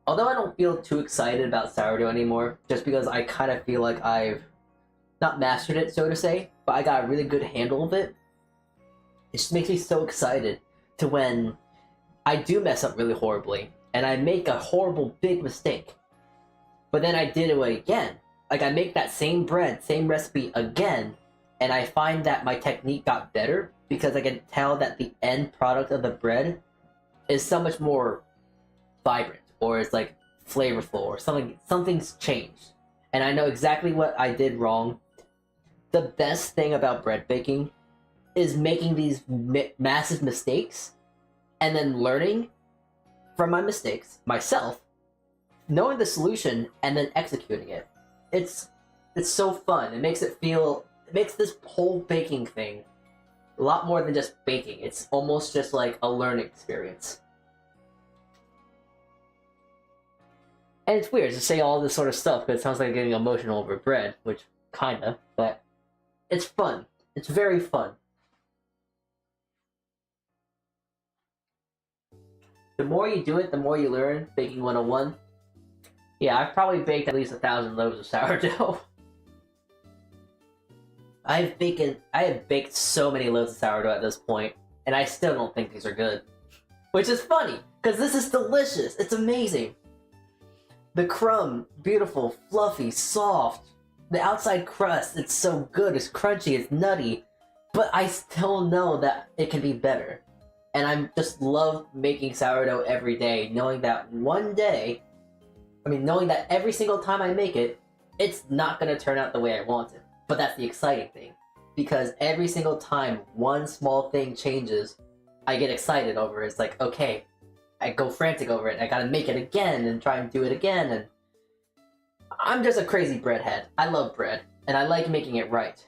although I don't feel too excited about sourdough anymore, just because I kind of feel like I've not mastered it, so to say, but I got a really good handle of it. It just makes me so excited to when I do mess up really horribly, and I make a horrible big mistake, but then I did it again. Like I make that same bread, same recipe again, and I find that my technique got better because I can tell that the end product of the bread is so much more vibrant, or it's like flavorful, or something's changed. And I know exactly what I did wrong. The best thing about bread baking is making these massive mistakes and then learning from my mistakes myself, knowing the solution, and then executing it. It's so fun. It makes this whole baking thing a lot more than just baking. It's almost just like a learning experience. And it's weird to say all this sort of stuff because it sounds like getting emotional over bread, which kinda, but it's fun. It's very fun. The more you do it, the more you learn. Baking 101. Yeah, I've probably baked at least 1,000 loaves of sourdough. I have baked so many loaves of sourdough at this point, and I still don't think these are good. Which is funny, because this is delicious. It's amazing. The crumb, beautiful, fluffy, soft. The outside crust, it's so good. It's crunchy, it's nutty. But I still know that it can be better. And I just love making sourdough every day, knowing that knowing that every single time I make it, it's not going to turn out the way I want it. But that's the exciting thing. Because every single time one small thing changes, I get excited over it. It's like, okay, I go frantic over it. I gotta make it again and try and do it again. And I'm just a crazy bread head. I love bread, and I like making it right.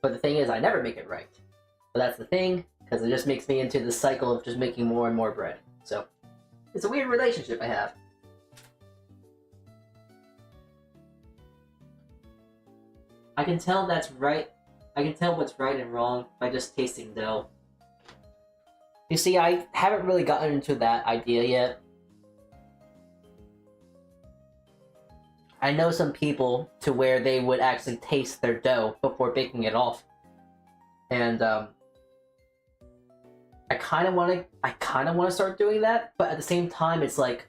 But the thing is, I never make it right. But that's the thing, because it just makes me into the cycle of just making more and more bread. So, it's a weird relationship I have. I can tell that's right. I can tell what's right and wrong by just tasting dough. You see, I haven't really gotten into that idea yet. I know some people to where they would actually taste their dough before baking it off. And I kind of want to start doing that, but at the same time it's like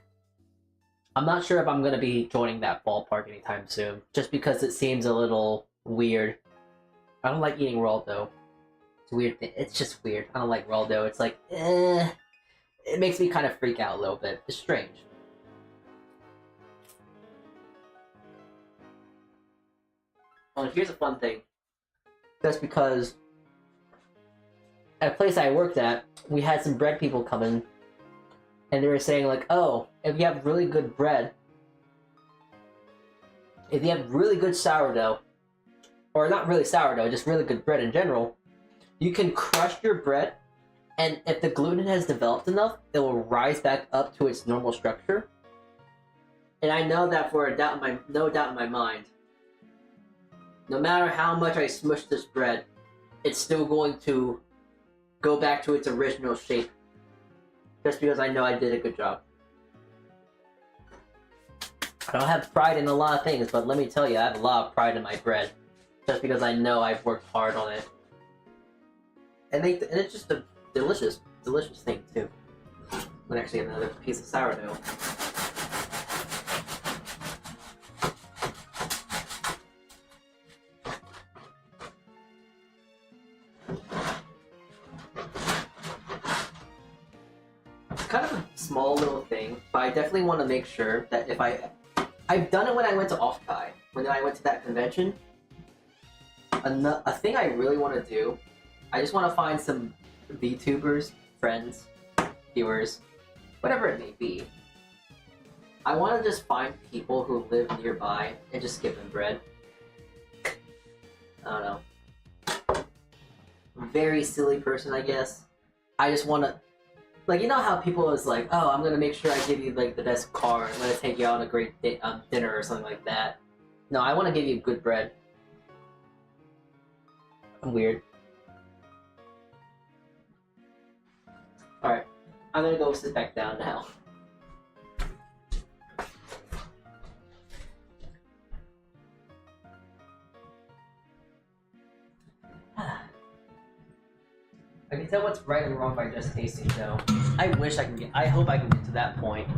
I'm not sure if I'm gonna be joining that ballpark anytime soon, just because it seems a little weird. I don't like eating raw dough. It's a weird thing. It's just weird. I don't like raw dough. It's like, it makes me kind of freak out a little bit. It's strange. Well, here's a fun thing. That's because at a place I worked at, we had some bread people come in, and they were saying like, oh, if you have really good bread, if you have really good sourdough, or not really sourdough, just really good bread in general, you can crush your bread, and if the gluten has developed enough, it will rise back up to its normal structure. And I know that for no doubt in my mind, no matter how much I smush this bread, it's still going to go back to its original shape. Just because I know I did a good job. I don't have pride in a lot of things, but let me tell you, I have a lot of pride in my bread. Just because I know I've worked hard on it. And it's just a delicious thing, too. I'm gonna actually get another piece of sourdough. Kind of a small little thing, but I definitely want to make sure that if I've done it when I went to Offkai, when I went to that convention. A thing I really want to do, I just want to find some VTubers, friends, viewers, whatever it may be. I want to just find people who live nearby and just give them bread. I don't know. Very silly person, I guess. I just want to. Like, you know how people is like, oh, I'm gonna make sure I give you, like, the best car, I'm gonna take you out on a great dinner or something like that. No, I want to give you good bread. I'm weird. Alright, I'm gonna go sit back down now. I can tell what's right and wrong by just tasting though. I hope I can get to that point.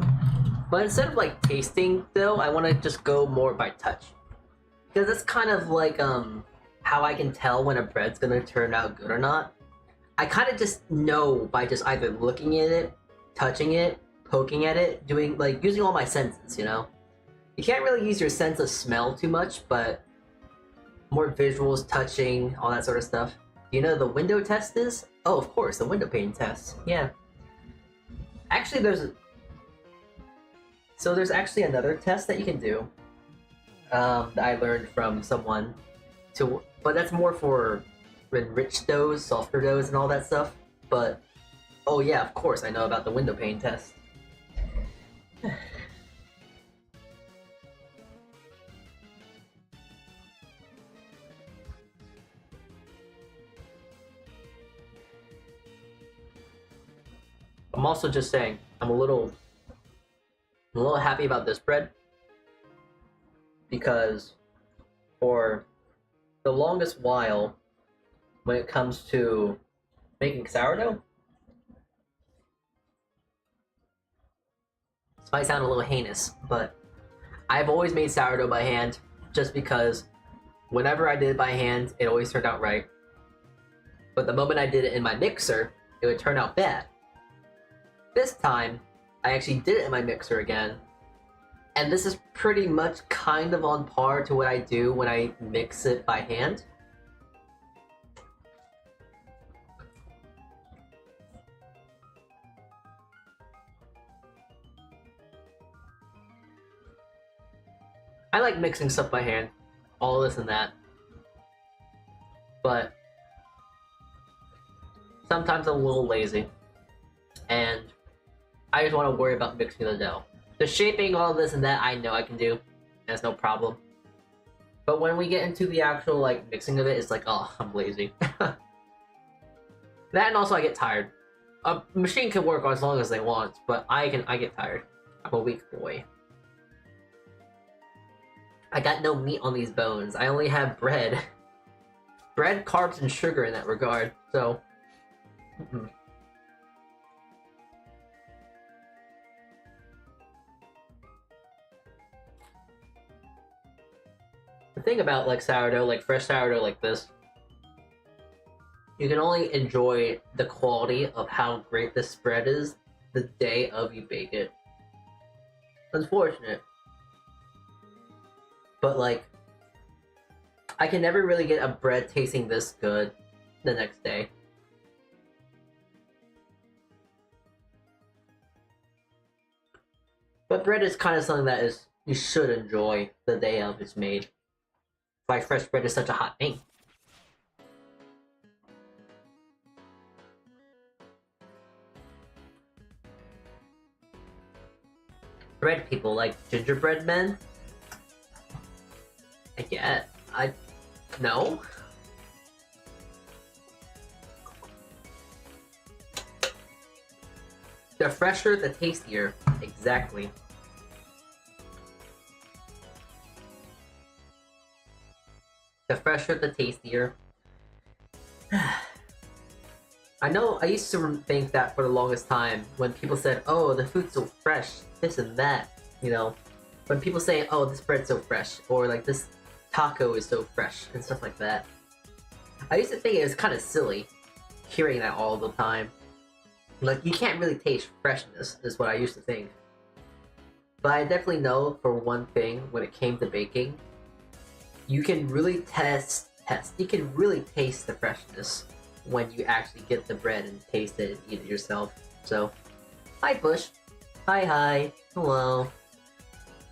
But instead of like tasting though, I want to just go more by touch. Because it's kind of like how I can tell when a bread's gonna turn out good or not. I kind of just know by just either looking at it, touching it, poking at it, using all my senses, you know? You can't really use your sense of smell too much, but more visuals, touching, all that sort of stuff. Do you know the window test is? Oh, of course, the window pane test. Yeah. Actually, there's actually another test that you can do that I learned from someone, but that's more for enriched doughs, softer doughs, and all that stuff. But, oh yeah, of course, I know about the window pane test. I'm also just saying, I'm a little happy about this bread because for the longest while, when it comes to making sourdough, this might sound a little heinous, but I've always made sourdough by hand just because whenever I did it by hand, it always turned out right. But the moment I did it in my mixer, it would turn out bad. This time, I actually did it in my mixer again, and this is pretty much kind of on par to what I do when I mix it by hand. I like mixing stuff by hand, all this and that, but sometimes I'm a little lazy, and I just want to worry about mixing the dough. The shaping, all this and that, I know I can do. That's no problem. But when we get into the actual like mixing of it, it's like, oh, I'm lazy. That and also I get tired. A machine can work as long as they want, but I get tired. I'm a weak boy. I got no meat on these bones. I only have bread. Bread, carbs, and sugar in that regard, so... thing about like sourdough, like fresh sourdough like this, you can only enjoy the quality of how great this spread is the day of you bake it. Unfortunate. But like, I can never really get a bread tasting this good the next day. But bread is kind of something that is you should enjoy the day of it's made. Why fresh bread is such a hot thing. Bread people like gingerbread men? No? The fresher, the tastier. Exactly. The fresher, the tastier. I know I used to think that for the longest time when people said, oh, the food's so fresh, this and that, you know. When people say, oh, this bread's so fresh, or like this taco is so fresh, and stuff like that. I used to think it was kind of silly hearing that all the time. Like, you can't really taste freshness, is what I used to think. But I definitely know, for one thing, when it came to baking, you can really you can really taste the freshness when you actually get the bread and taste it and eat it yourself. So, hi Bush. Hi. Hello.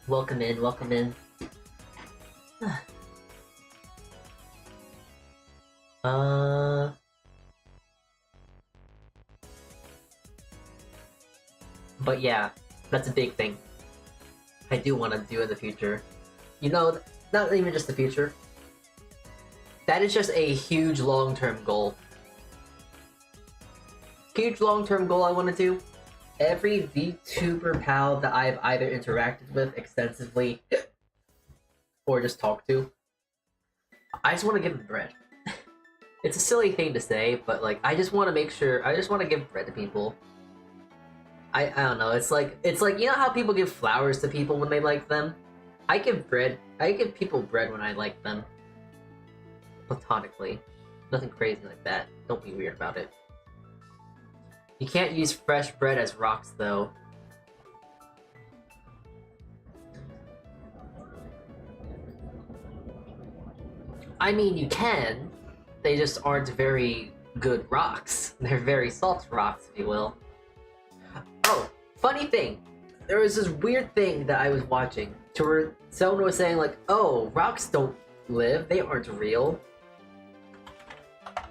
Welcome in. But yeah, that's a big thing I do want to do in the future. You know, not even just the future. That is just a huge long-term goal. Huge long-term goal I want to do. Every VTuber pal that I've either interacted with extensively or just talked to, I just want to give them bread. It's a silly thing to say, but like I just want to make sure, I just want to give bread to people. I don't know, it's like you know how people give flowers to people when they like them? I give people bread when I like them. Platonically. Nothing crazy like that. Don't be weird about it. You can't use fresh bread as rocks though. I mean, you can. They just aren't very good rocks. They're very soft rocks, if you will. Oh, funny thing. There was this weird thing that I was watching to where someone was saying like, oh, rocks don't live. They aren't real.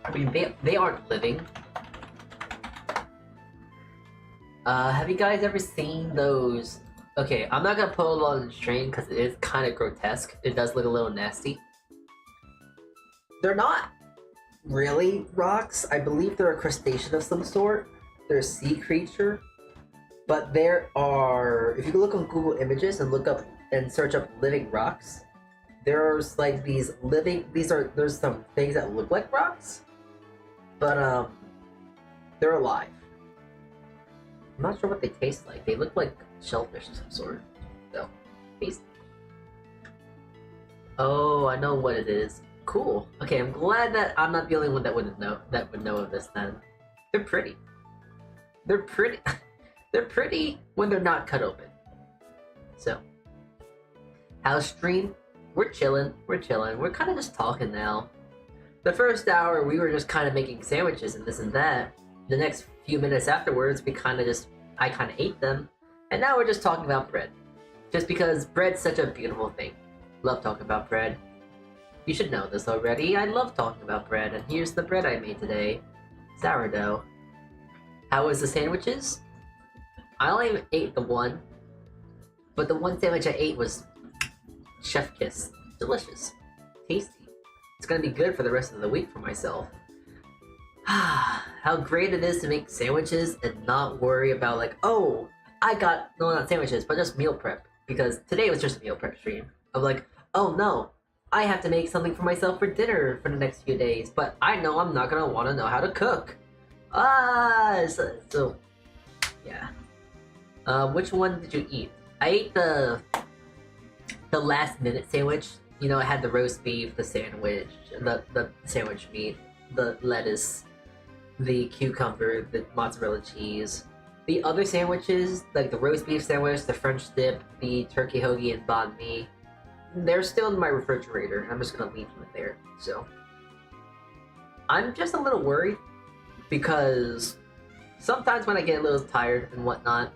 I mean, they aren't living. Have you guys ever seen those? Okay, I'm not gonna put it on the stream because it is kind of grotesque. It does look a little nasty. They're not really rocks. I believe they're a crustacean of some sort. They're a sea creature. But there are, if you look on Google Images and look up and search up living rocks, there's like these living, there's some things that look like rocks, but they're alive. I'm not sure what they taste like. They look like shellfish of some sort. So, taste. Oh, I know what it is. Cool. Okay, I'm glad that I'm not the only one that would know of this then. They're pretty. They're pretty. They're pretty when they're not cut open. So, how's stream? We're chilling. We're kind of just talking now. The first hour, we were just kind of making sandwiches and this and that. The next few minutes afterwards, I kind of ate them. And now we're just talking about bread. Just because bread's such a beautiful thing. Love talking about bread. You should know this already. I love talking about bread. And here's the bread I made today. Sourdough. How was the sandwiches? I only ate the one. But the one sandwich I ate was chef kiss. Delicious. Tasty. It's gonna be good for the rest of the week for myself. How great it is to make sandwiches and not worry about like, oh, I got, no, not sandwiches, but just meal prep. Because today was just a meal prep stream. Of like, oh no, I have to make something for myself for dinner for the next few days, but I know I'm not gonna want to know how to cook. So yeah. Which one did you eat? I ate the last minute sandwich You know, I had the roast beef, the sandwich, the sandwich meat, the lettuce, the cucumber, the mozzarella cheese. The other sandwiches, like the roast beef sandwich, the French dip, the turkey hoagie, and banh mi, they're still in my refrigerator. I'm just gonna leave them there. So I'm just a little worried because sometimes when I get a little tired and whatnot,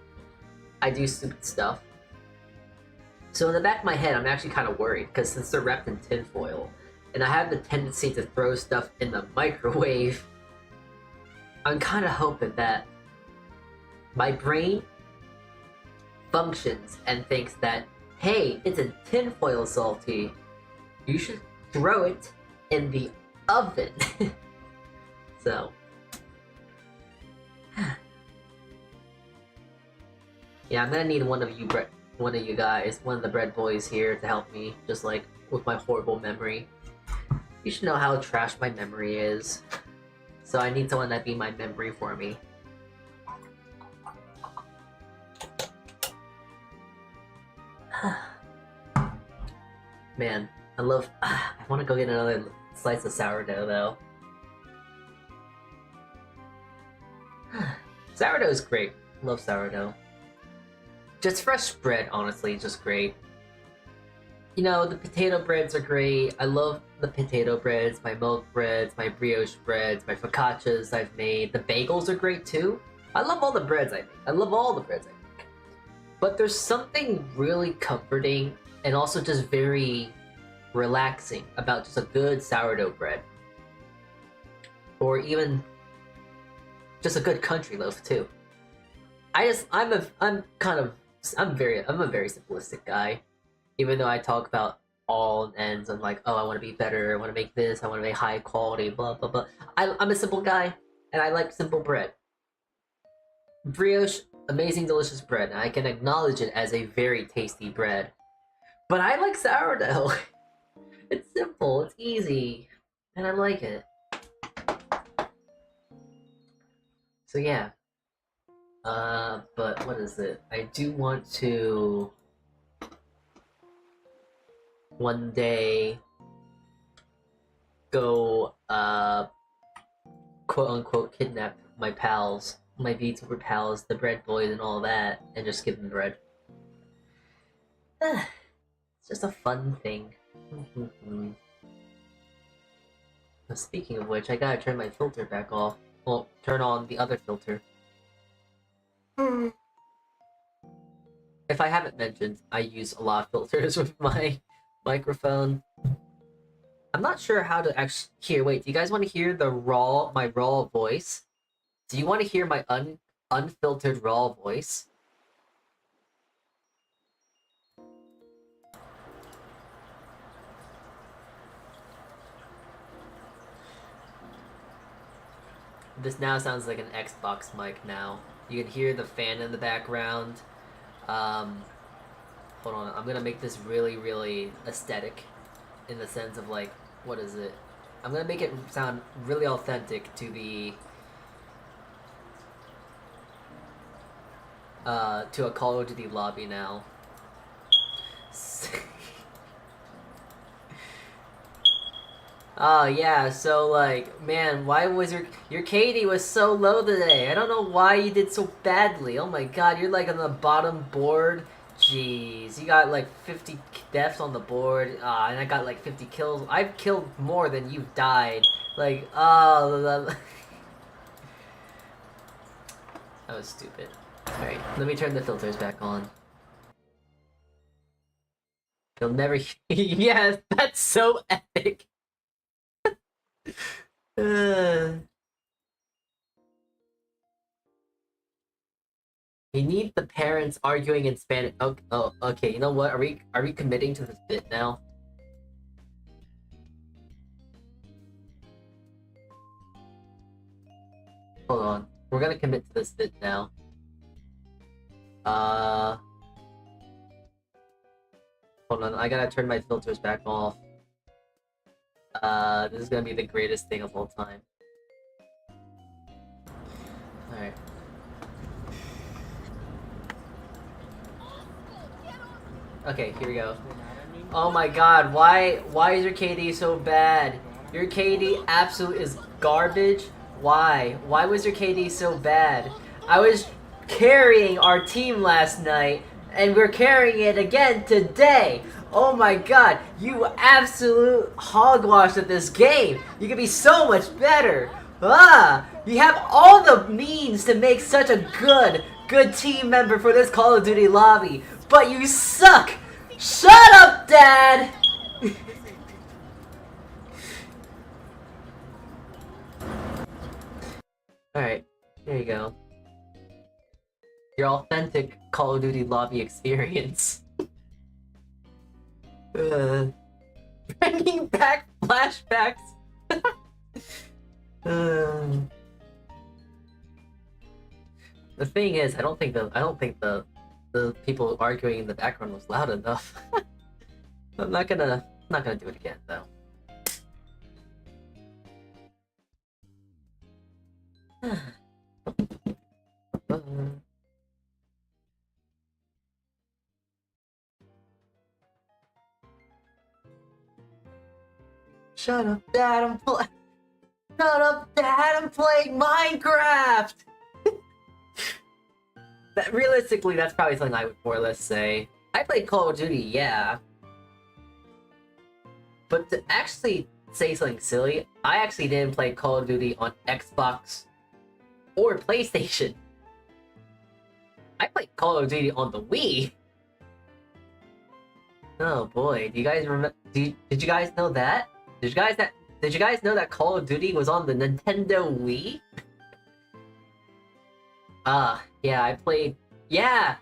I do stupid stuff. So in the back of my head, I'm actually kind of worried because since they're wrapped in tinfoil, and I have the tendency to throw stuff in the microwave, I'm kind of hoping that my brain functions and thinks that, hey, it's a tinfoil salty. You should throw it in the oven. So, yeah, I'm gonna need one of you guys, one of the Bred boys here to help me, just like with my horrible memory. You should know how trash my memory is. So I need someone that be my memory for me. Man, I want to go get another slice of sourdough though. Sourdough is great. Love sourdough. Just fresh bread, honestly, just great. You know, the potato breads are great. I love the potato breads, my milk breads, my brioche breads, my focaccias I've made. The bagels are great too. I love all the breads I make. I love all the breads I make. But there's something really comforting and also just very relaxing about just a good sourdough bread. Or even just a good country loaf too. I'm a very simplistic guy. Even though I talk about all ends, I'm like, oh, I want to be better, I want to make this, I want to make high quality, blah, blah, blah. I'm a simple guy, and I like simple bread. Brioche, amazing, delicious bread, and I can acknowledge it as a very tasty bread. But I like sourdough. It's simple, it's easy, and I like it. So yeah. But what is it? I do want to one day go quote unquote kidnap my pals, my Vtuber pals, the Bred boys and all that, and just give them bread. It's just a fun thing. Now, speaking of which, I gotta turn my filter back off. Well, turn on the other filter. If I haven't mentioned, I use a lot of filters with my microphone. I'm not sure how to actually hear. Wait, do you guys want to hear my raw voice? Do you want to hear my unfiltered raw voice? This now sounds like an Xbox mic now. You can hear the fan in the background. Hold on, I'm gonna make this really, really aesthetic in the sense of like, what is it? I'm gonna make it sound really authentic to the to a Call of Duty lobby now. Oh yeah, so like, man, why was your KD was so low today? I don't know why you did so badly. Oh my god, you're like on the bottom board. Jeez, you got like 50 deaths on the board, and I got like 50 kills. I've killed more than you've died. Like, oh, that was stupid. Alright, let me turn the filters back on. You'll never yes, that's so epic. You need the parents arguing in Spanish. Oh, okay. You know what? Are we committing to this bit now? Hold on. We're gonna commit to this bit now. Hold on. I gotta turn my filters back off. This is gonna be the greatest thing of all time. Alright. Okay, here we go. Oh my god, why is your KD so bad? Your KD absolute is garbage. Why? Why was your KD so bad? I was carrying our team last night, and we're carrying it again today. Oh my god, you absolute hogwash at this game. You could be so much better. You have all the means to make such a good team member for this Call of Duty lobby, but you suck. Shut up, Dad! Alright, there you go. Your authentic Call of Duty lobby experience. Bringing back flashbacks. The thing is, I don't think the people arguing in the background was loud enough. I'm not gonna do it again though. Shut up, Dad! Shut up, Dad! I'm playing Minecraft. Realistically, that's probably something I would more or less say. I played Call of Duty, yeah. But to actually say something silly, I actually didn't play Call of Duty on Xbox or PlayStation. I played Call of Duty on the Wii. Oh boy, do you guys remember? Did you guys know that? Did you guys know that Call of Duty was on the Nintendo Wii? Yeah, I played. Yeah.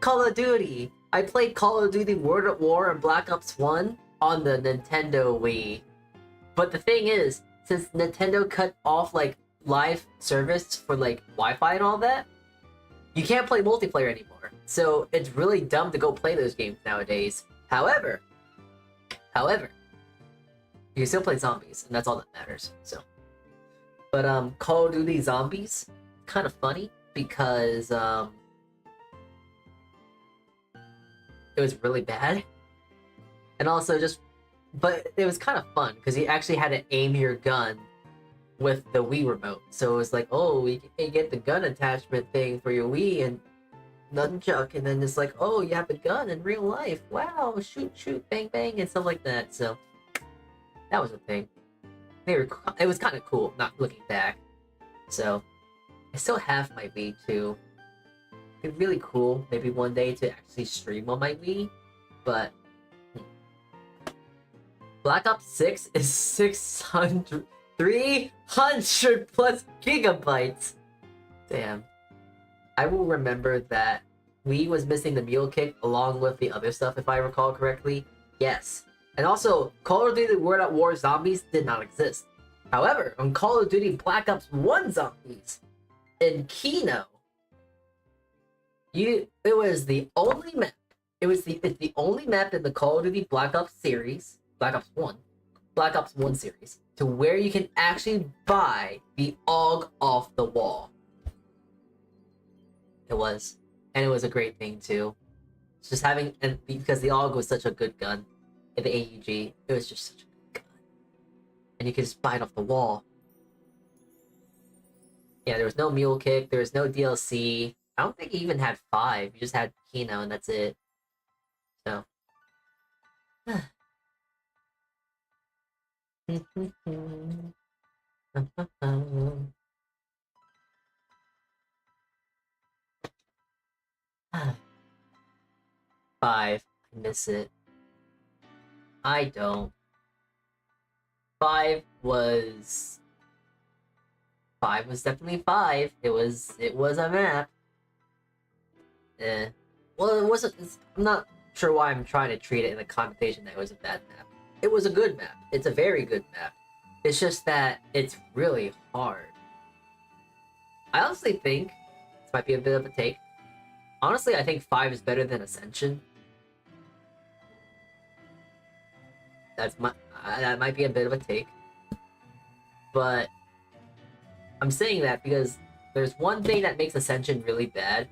Call of Duty. I played Call of Duty World at War and Black Ops 1 on the Nintendo Wii. But the thing is, since Nintendo cut off like live service for like Wi-Fi and all that, you can't play multiplayer anymore. So it's really dumb to go play those games nowadays. However, you can still play zombies, and that's all that matters. So, but Call of Duty Zombies, kind of funny because it was really bad, and also but it was kind of fun because you actually had to aim your gun with the Wii remote. So it was like, oh, you can get the gun attachment thing for your Wii and nunchuck, and then it's like, oh, you have the gun in real life. Wow, shoot, bang, bang, and stuff like that. So that was a thing. It was kind of cool, not looking back. So I still have my Wii too. It'd be really cool, maybe one day, to actually stream on my Wii, but Black Ops 6 is 300 plus gigabytes. Damn. I will remember that Wii was missing the mule kick along with the other stuff, if I recall correctly. Yes. And also, Call of Duty World at War Zombies did not exist. However, on Call of Duty Black Ops 1 Zombies, in Kino, it was the only map. It's the only map in the Call of Duty Black Ops series, Black Ops 1 series, to where you can actually buy the AUG off the wall. It was. And it was a great thing too. It's just and because the AUG was such a good gun, and the AUG, it was just such a good gun. And you could just buy it off the wall. Yeah, there was no mule kick, there was no DLC. I don't think he even had 5. You just had Kino and that's it. So. 5. I miss it. I don't. 5 was definitely 5. It was a map. Well, it wasn't. I'm not sure why I'm trying to treat it in the connotation that it was a bad map. It was a good map. It's a very good map. It's just that it's really hard. I honestly think this might be a bit of a take. Honestly, I think 5 is better than Ascension. That might be a bit of a take. But I'm saying that because there's one thing that makes Ascension really bad,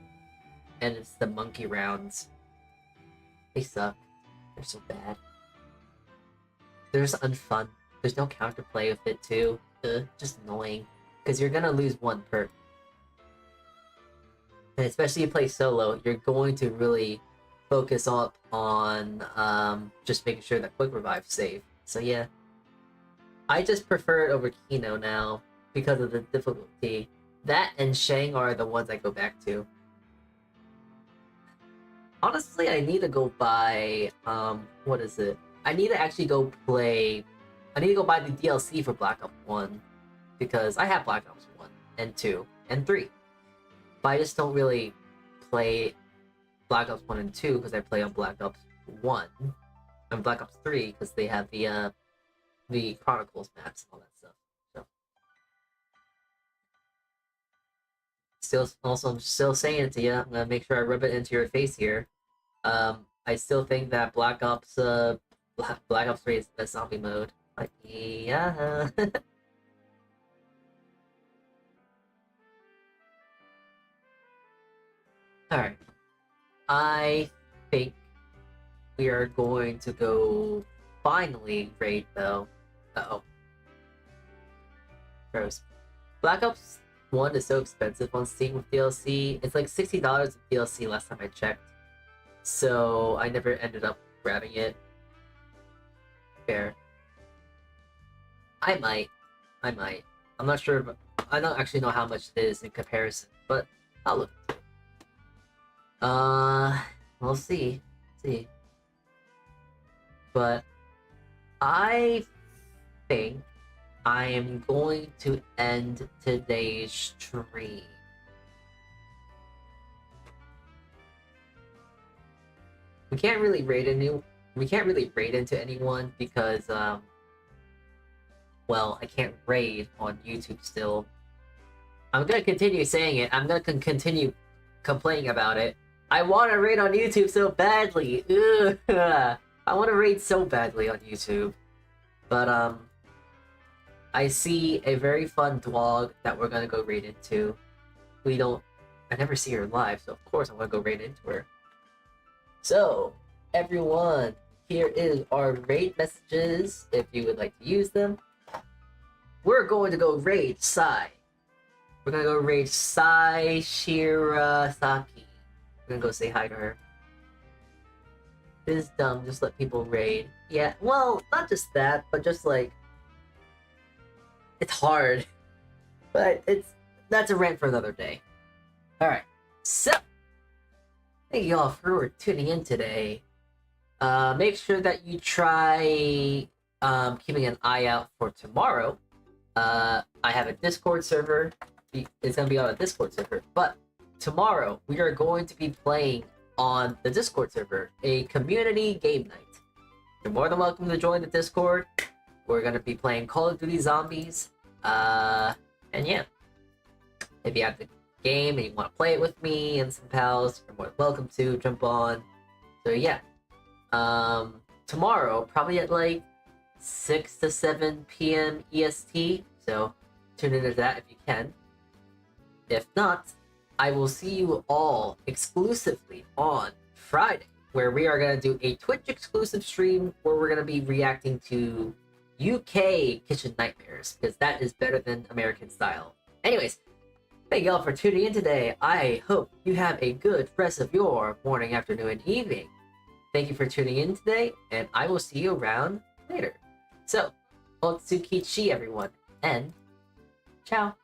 and it's the monkey rounds. They suck. They're so bad. They're just unfun. There's no counterplay with it too. Just annoying. Because you're gonna lose one perk. And especially if you play solo, you're going to really focus up on just making sure that quick revive's safe. So yeah. I just prefer it over Kino now because of the difficulty. That and Shang are the ones I go back to. Honestly, I need to go buy what is it? I need to actually go play. I need to go buy the DLC for Black Ops 1 because I have Black Ops 1 and 2 and 3. But I just don't really play Black Ops 1 and 2 because I play on Black Ops 1 and Black Ops 3 because they have the Chronicles maps and all that stuff. So I'm still saying it to you. I'm gonna make sure I rub it into your face here. I still think that Black Ops 3 is the best zombie mode. Like, yeah. Alright. I think we are going to go finally raid though. Uh-oh. Gross. Black Ops 1 is so expensive on Steam with DLC. It's like $60 with DLC last time I checked. So I never ended up grabbing it. Fair. I might. I'm not sure, but I don't actually know how much it is in comparison, but I'll look. We'll see. But I think I am going to end today's stream. We can't really raid into anyone because well, I can't raid on YouTube still. I'm gonna continue saying it. I'm gonna continue complaining about it. I want to raid on YouTube so badly. Ugh. I want to raid so badly on YouTube, but I see a very fun vlog that we're gonna go raid into. I never see her live, so of course I'm gonna go raid into her. So, everyone, here is our raid messages if you would like to use them. We're going to go raid Sai. We're gonna go raid Sai Shirasaki. We're gonna go say hi to her. It is dumb, just let people raid. Yeah, well, not just that, but just like... It's hard. But that's a rant for another day. Alright, so... Thank you all for tuning in today. Make sure that you try keeping an eye out for tomorrow. I have a Discord server. It's going to be on a Discord server. But tomorrow, we are going to be playing on the Discord server, a community game night. You're more than welcome to join the Discord. We're going to be playing Call of Duty Zombies. And yeah. If you have the game and you want to play it with me and some pals, you're more than welcome to jump on. So yeah. Tomorrow, probably at like 6 to 7 p.m. EST. So tune into that if you can. If not, I will see you all exclusively on Friday, where we are going to do a Twitch exclusive stream where we're going to be reacting to UK kitchen nightmares, because that is better than American style. Anyways, thank y'all for tuning in today. I hope you have a good rest of your morning, afternoon, and evening. Thank you for tuning in today, and I will see you around later. So, Saltea Kichee, everyone, and ciao.